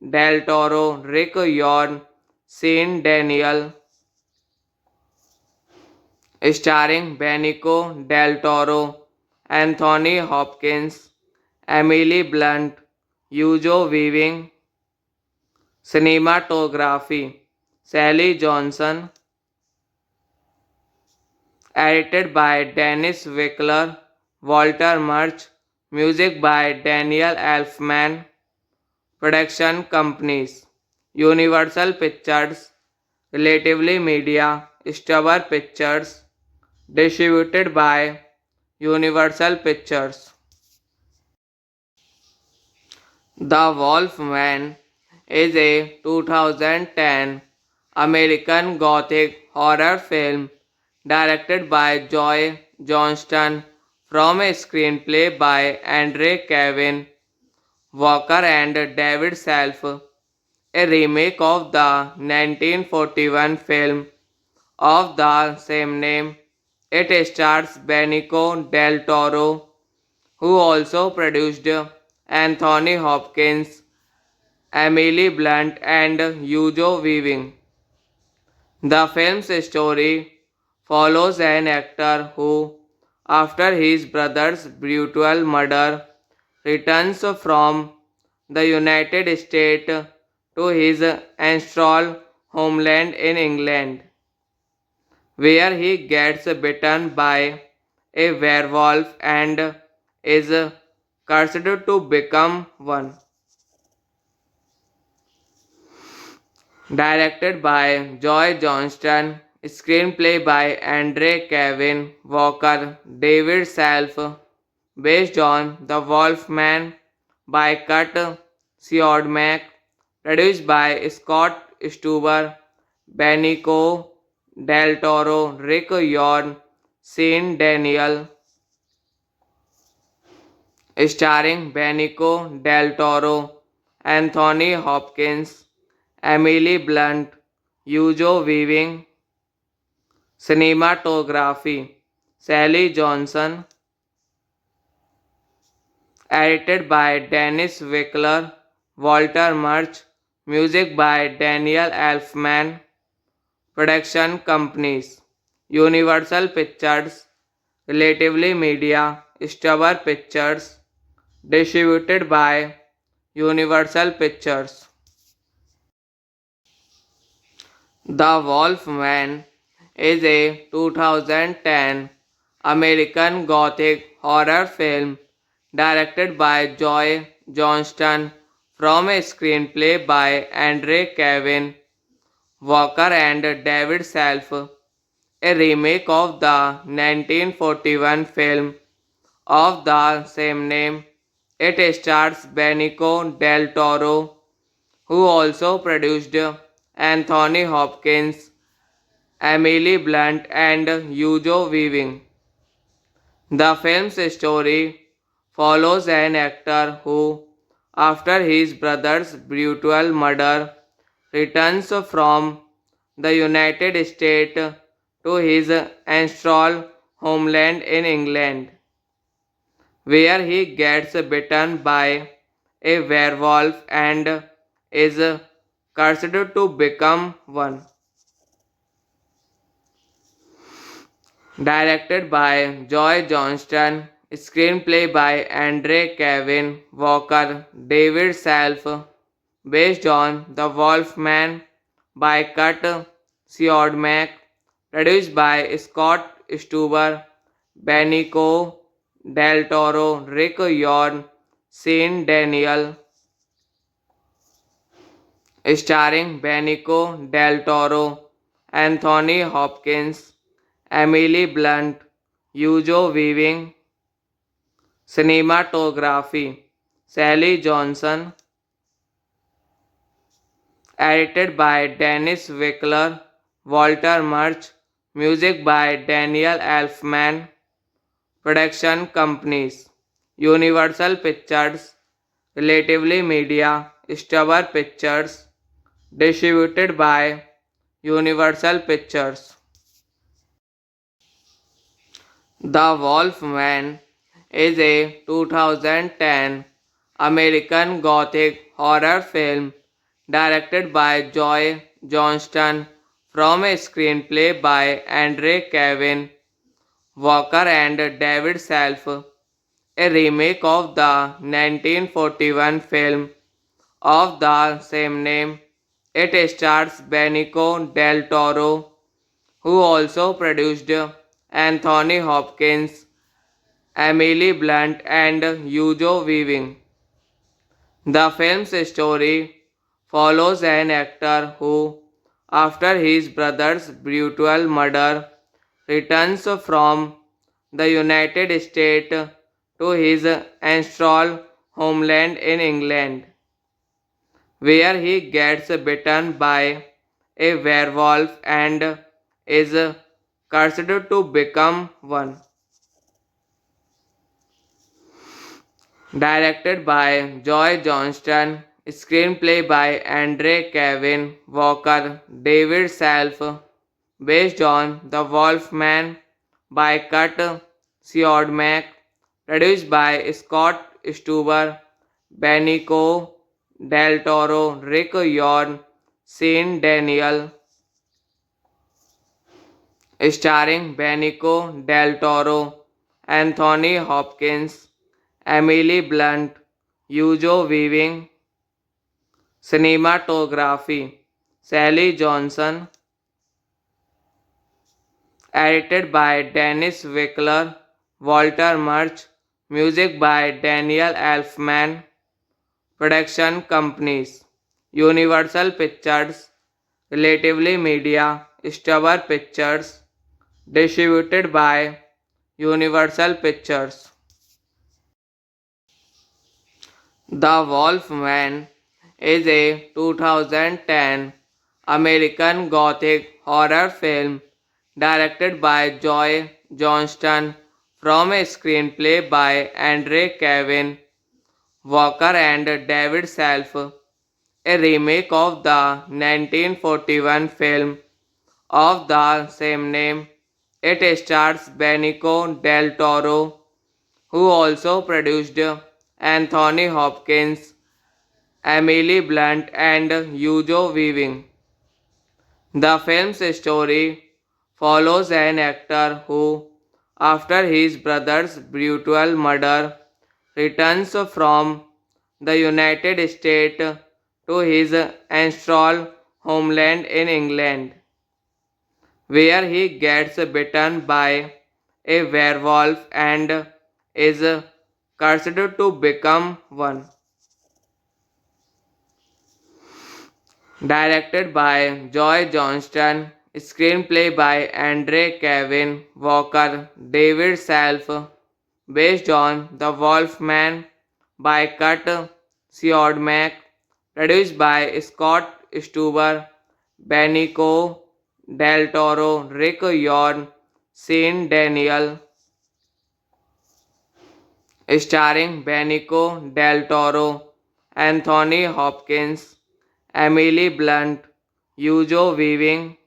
del Toro, Rick Yorn, Sean Daniel, starring Benicio del Toro, Anthony Hopkins, Emily Blunt, Hugo Weaving. Cinematography: Sally Johnson. Edited by Dennis Wickler, Walter Murch. Music by Daniel Elfman. Production companies: Universal Pictures, Relatively Media, Stubber Pictures. Distributed by Universal Pictures. The Wolf Man is a 2010 American Gothic horror film directed by Joy Johnston from a screenplay by Andre Kevin Walker and David Self, a remake of the 1941 film of the same name. It stars Benicio del Toro, who also produced Anthony Hopkins, Emily Blunt, and Hugo Weaving. The film's story follows an actor who, after his brother's brutal murder, returns from the United States to his ancestral homeland in England, where he gets bitten by a werewolf and is cursed to become one. Directed by Joy Johnston, screenplay by Andre Kevin Walker, David Self, based on The Wolf Man by Kurt Siodmak, produced by Scott Stuber, Benicio del Toro, Rick Yorn, Sean Daniel, starring Benicio del Toro, Anthony Hopkins, Emily Blunt, Hugo Weaving. Cinematography: Sally Johnson. Edited by Dennis Wickler, Walter Murch. Music by Daniel Elfman. Production companies: Universal Pictures, Relatively Media, Stubber Pictures. Distributed by Universal Pictures. The Wolf Man is a 2010 American Gothic horror film directed by Joy Johnston from a screenplay by Andre Kevin Walker and David Self, a remake of the 1941 film of the same name. It stars Benicio del Toro, who also produced Anthony Hopkins, Emily Blunt, and Hugo Weaving. The film's story follows an actor who, after his brother's brutal murder, returns from the United States to his ancestral homeland in England, where he gets bitten by a werewolf and is cursed to become one. Directed by Joy Johnston, screenplay by Andre Kevin Walker, David Self, based on The Wolfman by Kurt Siodmak, produced by Scott Stuber, Benicio del Toro, Rick Yorn, Sean Daniel, starring Benicio del Toro, Anthony Hopkins, Emily Blunt, Hugo Weaving, cinematography, Sally Johnson, edited by Dennis Wickler, Walter Murch, music by Daniel Elfman, production companies, Universal Pictures, Relatively Media, Stubber Pictures, distributed by Universal Pictures. The Wolfman is a 2010 American Gothic horror film directed by Joy Johnston from a screenplay by Andre Kevin Walker and David Self, a remake of the 1941 film of the same name. It stars Benicio del Toro, who also produced Anthony Hopkins, Emily Blunt, and Hugo Weaving. The film's story follows an actor who, after his brother's brutal murder, returns from the United States to his ancestral homeland in England, where he gets bitten by a werewolf and is cursed to become one. Directed by Joy Johnston, screenplay by Andre Kevin Walker, David Self, based on The Wolfman by Kurt Siodmak, produced by Scott Stuber, Benicio del Toro, Rick Yorn, Sean Daniel, starring Benicio del Toro, Anthony Hopkins, Emily Blunt, Hugo Weaving, cinematography, Sally Johnson, edited by Dennis Wickler, Walter Murch, music by Daniel Elfman, production companies, Universal Pictures, Relatively Media, Stubber Pictures, distributed by Universal Pictures. The Wolfman is a 2010 American Gothic horror film directed by Joy Johnston from a screenplay by Andre Kevin Walker and David Self, a remake of the 1941 film of the same name. It stars Benicio del Toro, who also produced Anthony Hopkins, Emily Blunt, and Hugo Weaving. The film's story follows an actor who, after his brother's brutal murder, returns from the United States to his ancestral homeland in England, where he gets bitten by a werewolf and is cursed to become one. Directed by Joy Johnston, screenplay by Andre Kevin Walker, David Self, based on The Wolfman by Kurt Siodmak, produced by Scott Stuber, Benicio Del Toro, Rick Yorn, Sean Daniel, starring Benicio del Toro, Anthony Hopkins, Emily Blunt, Hugo Weaving,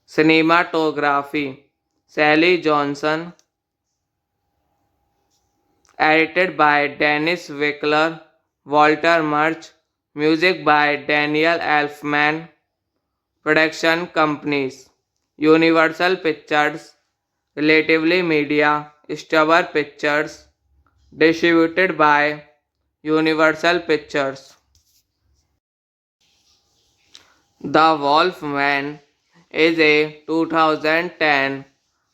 cinematography, Sally Johnson, edited by Dennis Wickler, Walter Murch, music by Daniel Elfman, production companies, Universal Pictures, Relatively Media, Stubber Pictures, distributed by Universal Pictures. The Wolfman is a 2010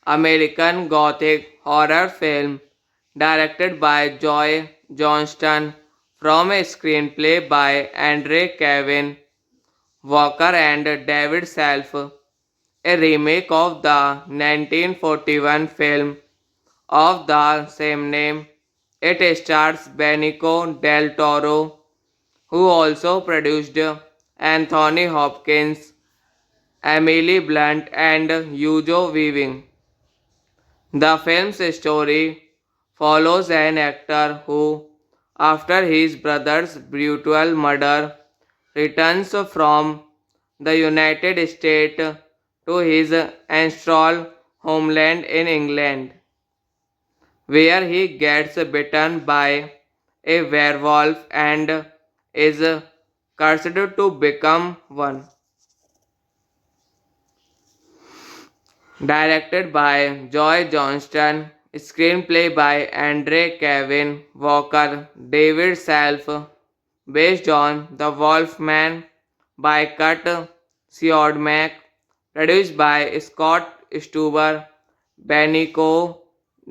American Gothic horror film directed by Joy Johnston from a screenplay by Andre Kevin Walker and David Self, a remake of the 1941 film of the same name. It stars Benicio del Toro, who also produced Anthony Hopkins, Emily Blunt, and Hugo Weaving. The film's story follows an actor who, after his brother's brutal murder, returns from the United States to his ancestral homeland in England, where he gets bitten by a werewolf and is cursed to become one. Directed by Joy Johnston, screenplay by Andre Kevin Walker, David Self, based on The Wolfman by Kurt Siodmak, produced by Scott Stuber, Benicio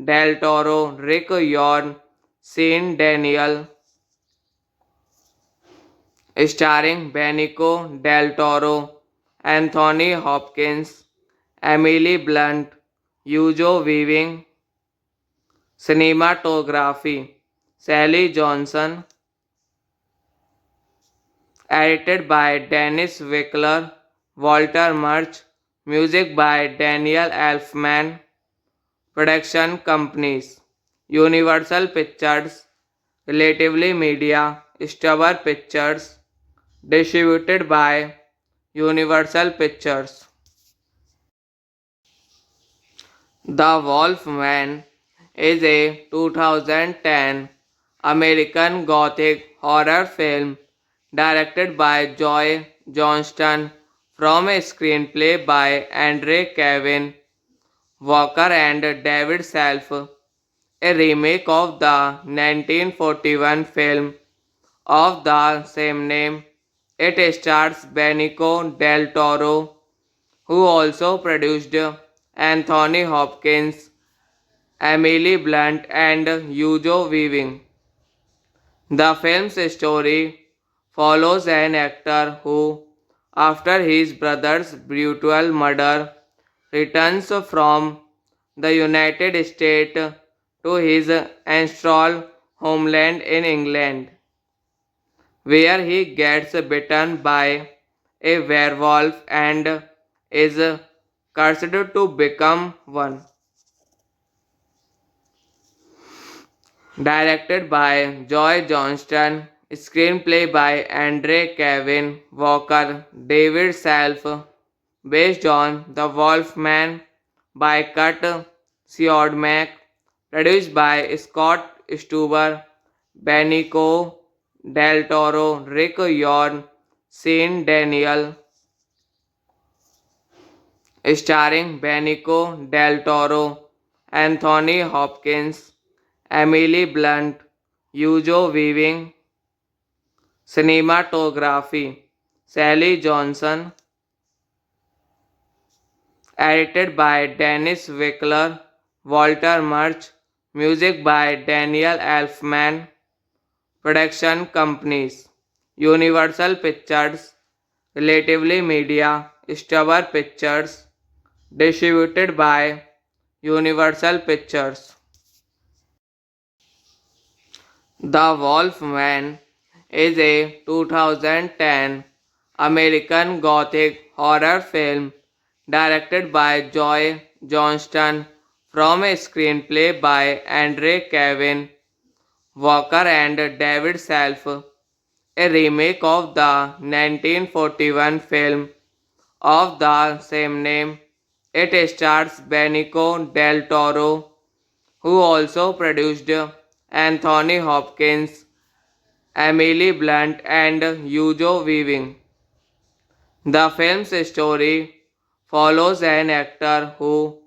del Toro, Rick Yorn, Sean Daniel, starring Benicio del Toro, Anthony Hopkins, Emily Blunt, Hugo Weaving, cinematography, Sally Johnson, edited by Dennis Wickler, Walter Murch, music by Daniel Elfman, production companies, Universal Pictures, Relatively Media, Stubber Pictures, distributed by Universal Pictures. The Wolfman is a 2010 American Gothic horror film directed by Joy Johnston from a screenplay by Andre Kevin Walker and David Self, a remake of the 1941 film of the same name. It stars Benicio del Toro, who also produced Anthony Hopkins, Emily Blunt, and Hugo Weaving. The film's story follows an actor who, after his brother's brutal murder, returns from the United States to his ancestral homeland in England, where he gets bitten by a werewolf and is cursed to become one. Directed by Joy Johnston, screenplay by Andre Kevin Walker, David Self, based on The Wolfman by Kurt Siodmak, produced by Scott Stuber, Benicio del Toro, Rick Yorn, Sean Daniel, starring Benicio del Toro, Anthony Hopkins, Emily Blunt, Hugo Weaving, cinematography, Sally Johnson, edited by Dennis Wickler, Walter Murch, music by Daniel Elfman, production companies, Universal Pictures, Relatively Media, Stubber Pictures, distributed by Universal Pictures. The Wolfman is a 2010 American Gothic horror film directed by Joy Johnston from a screenplay by Andre Kevin Walker and David Self, a remake of the 1941 film of the same name. It stars Benicio del Toro, who also produced Anthony Hopkins, Emily Blunt, and Hugo Weaving. The film's story follows an actor who,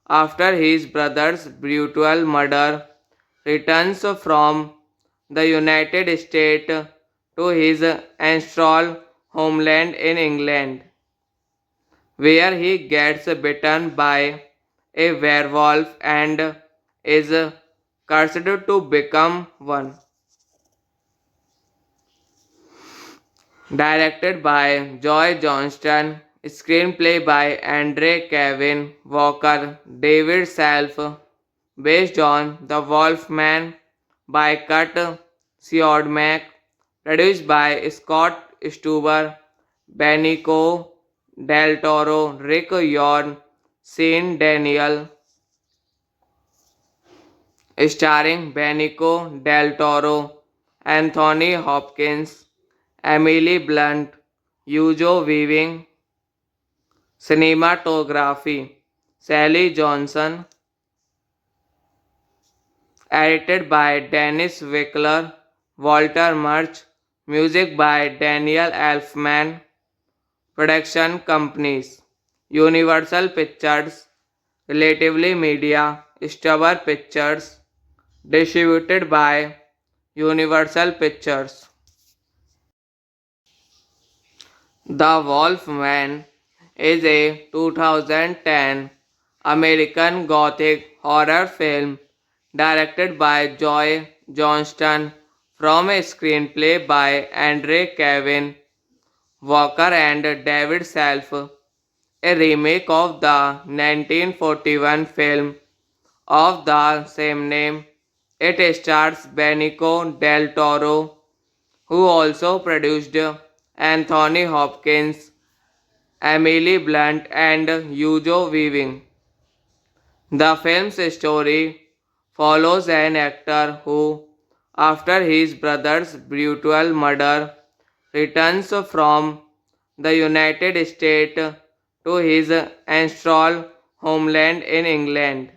after his brother's brutal murder, returns from the United States to his ancestral homeland in England, where he gets bitten by a werewolf and is cursed to become one. Directed by Joy Johnston, screenplay by Andre Kevin Walker, David Self, based on The Wolf Man by Kurt Siodmak, produced by Scott Stuber, Benicio del Toro, Rick Yorn, Sean Daniel, starring Benicio del Toro, Anthony Hopkins, Emily Blunt, Hugo Weaving, cinematography, Sally Johnson, edited by Dennis Wickler, Walter Murch, music by Daniel Elfman, production companies, Universal Pictures, Relatively Media, Stubber Pictures, distributed by Universal Pictures. The Wolfman is a 2010 American Gothic horror film directed by Joy Johnston from a screenplay by Andre Kevin Walker and David Self, a remake of the 1941 film of the same name. It stars Benicio del Toro, who also produced Anthony Hopkins, Emily Blunt, and Hugo Weaving. The film's story follows an actor who, after his brother's brutal murder, returns from the United States to his ancestral homeland in England,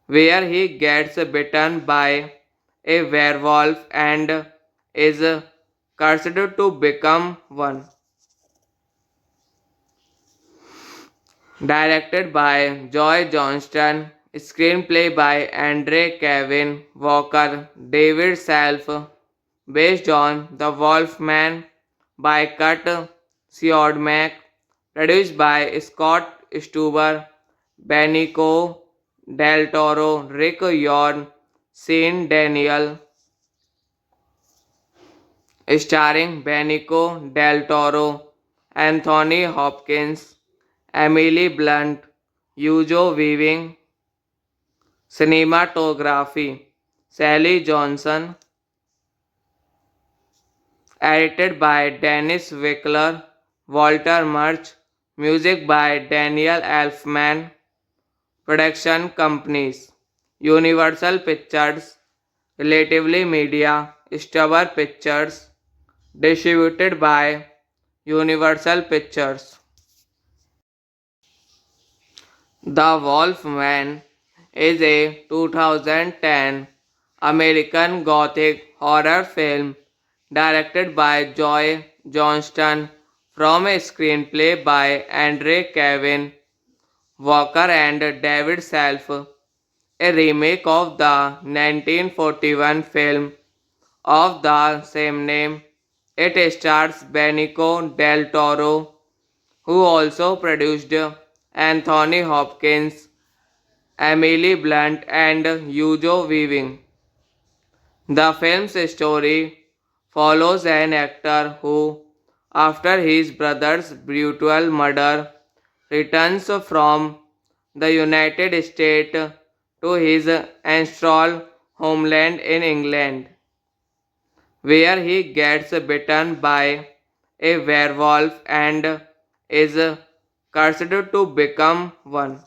where he gets bitten by a werewolf and is cursed to become one. Directed by Joy Johnston, screenplay by Andre Kevin Walker, David Self, based on The Wolf Man by Kurt Siodmak, produced by Scott Stuber, Benicio del Toro, Rick Yorn, Sean Daniel, starring Benicio del Toro, Anthony Hopkins, Emily Blunt, Hugo Weaving, cinematography, Sally Johnson, edited by Dennis Wickler, Walter Murch, music by Daniel Elfman, production companies, Universal Pictures, Relatively Media, Stubber Pictures, distributed by Universal Pictures. The Wolfman is a 2010 American Gothic horror film directed by Joy Johnston from a screenplay by Andre Kevin Walker and David Self, a remake of the 1941 film of the same name. It stars Benicio del Toro, who also produced Anthony Hopkins, Emily Blunt, and Hugo Weaving. The film's story follows an actor who, after his brother's brutal murder, returns from the United States to his ancestral homeland in England, where he gets bitten by a werewolf and is cursed to become one.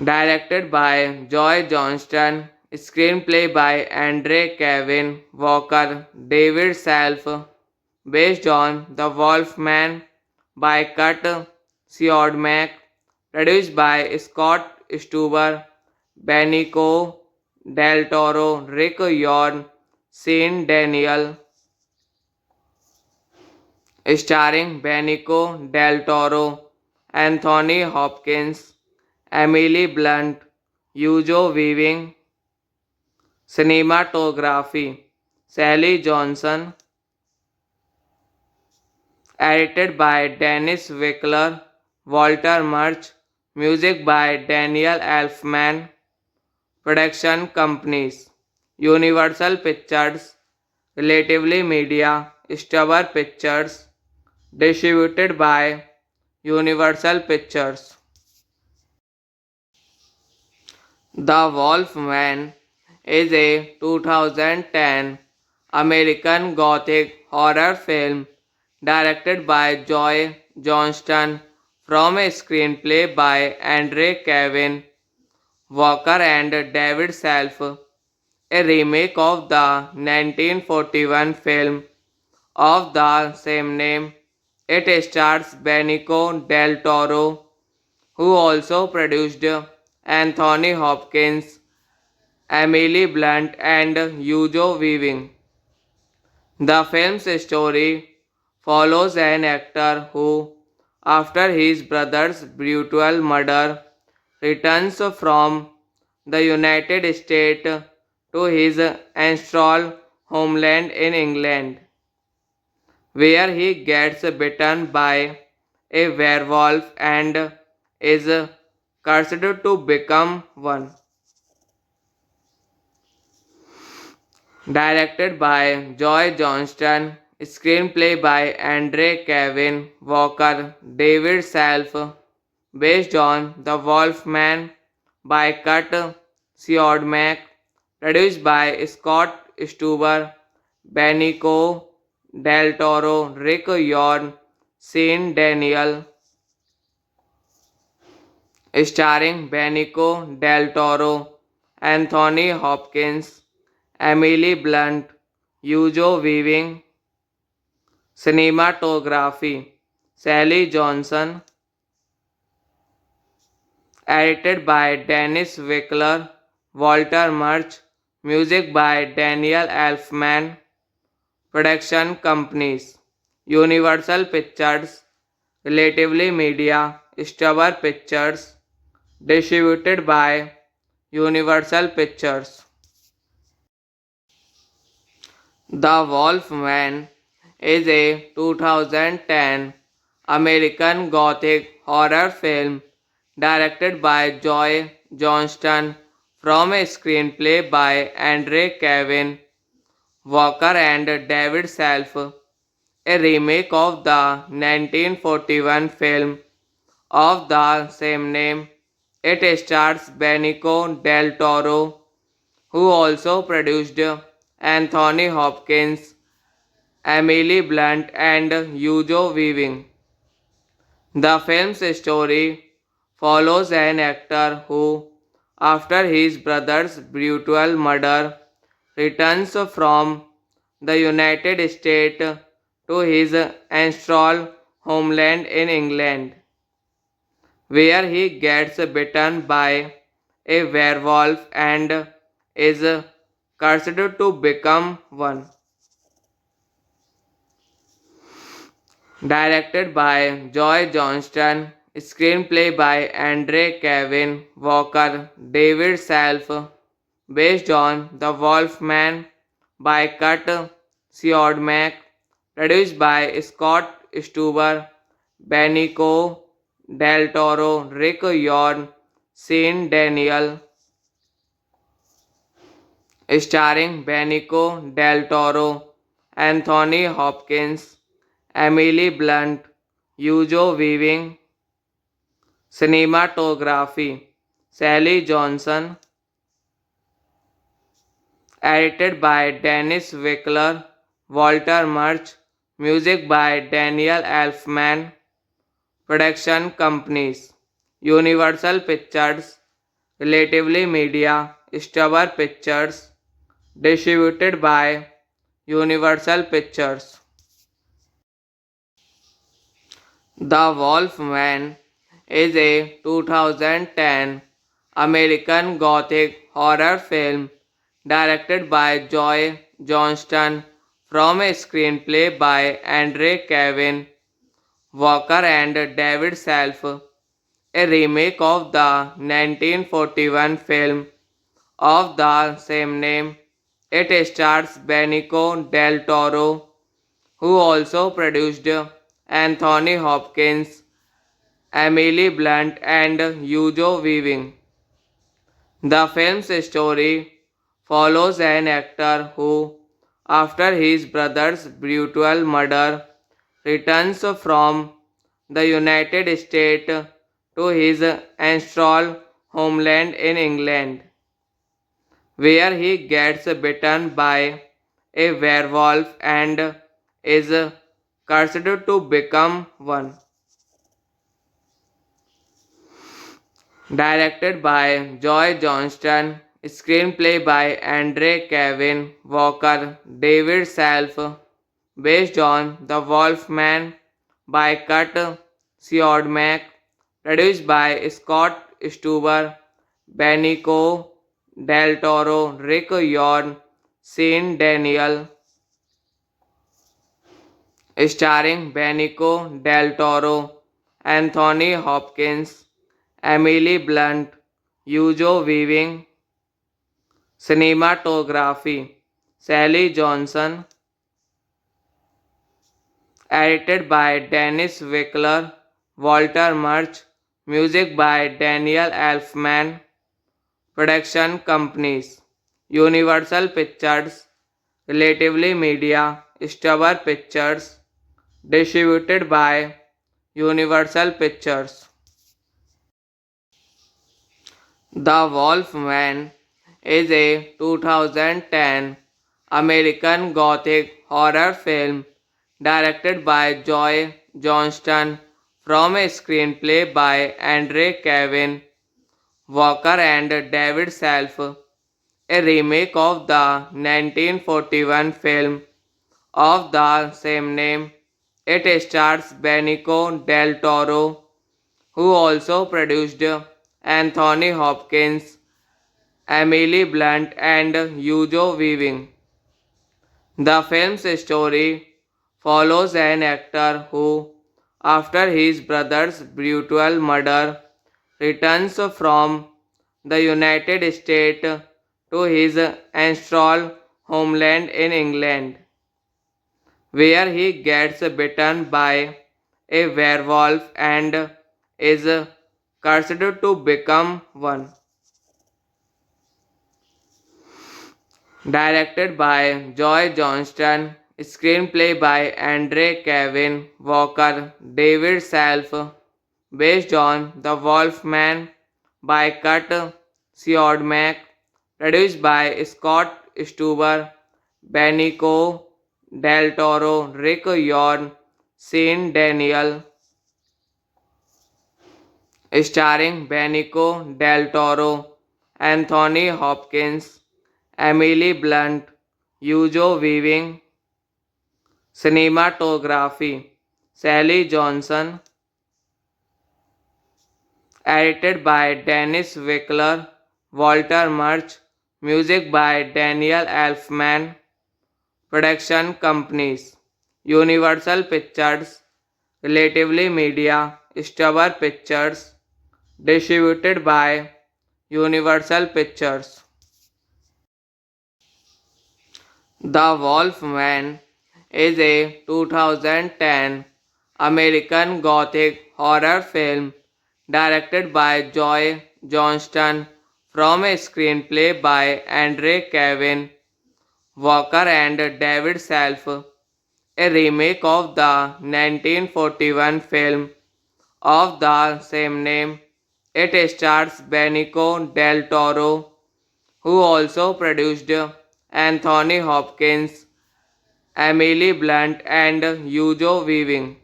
Directed by Joy Johnston, screenplay by Andre Kevin Walker, David Self, based on The Wolfman by Kurt Siodmak, produced by Scott Stuber, Benicio del Toro, Rick Yorn, Sean Daniel, starring Benicio del Toro, Anthony Hopkins, Emily Blunt, Hugo Weaving, cinematography, Sally Johnson, edited by Dennis Wickler, Walter Murch, music by Daniel Elfman, production companies, Universal Pictures, Relatively Media, Stubber Pictures, distributed by Universal Pictures. The Wolfman is a 2010 American Gothic horror film directed by Joy Johnston from a screenplay by Andre Kevin Walker and David Self, a remake of the 1941 film of the same name. It stars Benicio del Toro, who also produced Anthony Hopkins, Emily Blunt, and Hugo Weaving. The film's story follows an actor who, after his brother's brutal murder, returns from the United States to his ancestral homeland in England, where he gets bitten by a werewolf and is cursed to become one. Directed by Joy Johnston, screenplay by Andre Kevin Walker, David Self, based on The Wolfman by Kurt Siodmak, produced by Scott Stuber, Benicio del Toro, Rick Yorn, Sean Daniel, starring Benicio del Toro, Anthony Hopkins, Emily Blunt, Hugo Weaving, cinematography, Sally Johnson, edited by Dennis Wickler, Walter Murch, music by Daniel Elfman, production companies, Universal Pictures, Relatively Media, Stubber Pictures, distributed by Universal Pictures. The Wolfman is a 2010 American Gothic horror film directed by Joy Johnston from a screenplay by Andre Kevin Walker and David Self, a remake of the 1941 film of the same name. It stars Benicio del Toro, who also produced Anthony Hopkins, Emily Blunt, and Hugo Weaving. The film's story follows an actor who, after his brother's brutal murder, returns from the United States to his ancestral homeland in England, where he gets bitten by a werewolf and is cursed to become one. Directed by Joy Johnston, screenplay by Andre Kevin Walker, David Self, based on The Wolfman by Kurt Siodmak, produced by Scott Stuber, Benicio del Toro, Rick Yorn, Sean Daniel, starring Benicio del Toro, Anthony Hopkins, Emily Blunt, Hugo Weaving, cinematography, Sally Johnson, edited by Dennis Wickler, Walter Murch, Music by Daniel Elfman. Production companies: Universal Pictures, Relatively Media, Stubber Pictures. Distributed by Universal Pictures. The Wolfman is a 2010 American Gothic horror film directed by Joy Johnston from a screenplay by Andre Kevin Walker and David Self, a remake of the 1941 film of the same name. It stars Benicio del Toro, who also produced Anthony Hopkins, Emily Blunt, and Hugo Weaving. The film's story follows an actor who, after his brother's brutal murder, returns from the United States to his ancestral homeland in England, where he gets bitten by a werewolf and is cursed to become one. Directed by Joy Johnston, screenplay by Andre Kevin Walker, David Self, based on The Wolfman by Kurt Siodmak, produced by Scott Stuber, Benicio del Toro, Rick Yorn, Sean Daniel, starring Benicio del Toro, Anthony Hopkins, Emily Blunt, Hugo Weaving. Cinematography: Sally Johnson. Edited by Dennis Wickler, Walter Murch. Music by Daniel Elfman. Production companies: Universal Pictures, Relatively Media, Stubber Pictures. Distributed by Universal Pictures. The Wolfman is a 2010 American Gothic horror film directed by Joy Johnston from a screenplay by Andre Kevin Walker and David Self, a remake of the 1941 film of the same name. It stars Benicio del Toro, who also produced Anthony Hopkins, Emily Blunt, and Hugo Weaving. The film's story follows an actor who, after his brother's brutal murder, returns from the United States to his ancestral homeland in England, where he gets bitten by a werewolf and is cursed to become one. Directed by Joy Johnston, screenplay by Andre Kevin Walker, David Self, based on The Wolfman by Kurt Siodmak, produced by Scott Stuber, Benicio del Toro, Rick Yorn, Sean Daniel, starring Benicio del Toro, Anthony Hopkins, Emily Blunt, Hugo Weaving. Cinematography: Sally Johnson. Edited by Dennis Wickler, Walter Murch. Music by Daniel Elfman. Production companies: Universal Pictures, Relatively Media, Stubber Pictures. Distributed by Universal Pictures. The Wolfman is a 2010 American Gothic horror film directed by Joy Johnston from a screenplay by Andre Kevin Walker and David Self, a remake of the 1941 film of the same name. It stars Benicio del Toro, who also produced Anthony Hopkins, Emily Blunt, and Hugo Weaving.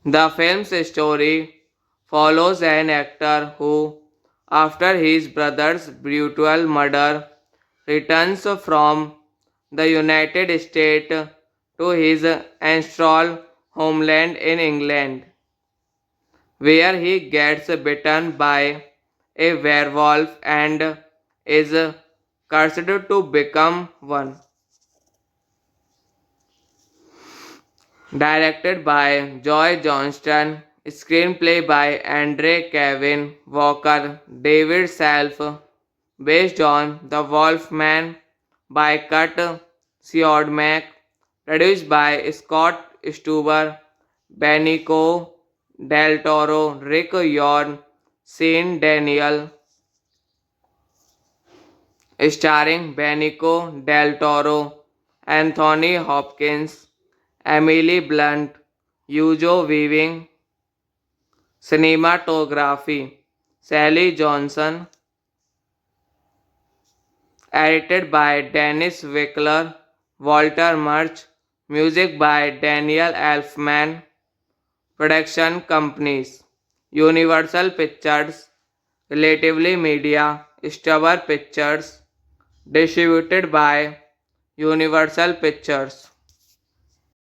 The film's story follows an actor who, after his brother's brutal murder, returns from the United States to his ancestral homeland in England, where he gets bitten by a werewolf and is cursed to become one. Directed by Joy Johnston, screenplay by Andre Kevin Walker, David Self, based on The Wolfman by Kurt Siodmak, produced by Scott Stuber, Benicio del Toro, Rick Yorn, Sean Daniel, starring Benicio del Toro, Anthony Hopkins, Emily Blunt, Hugo Weaving, cinematography, Sally Johnson, edited by Dennis Wickler, Walter Murch, music by Daniel Elfman, production companies, Universal Pictures, Relatively Media, Stubber Pictures, distributed by Universal Pictures.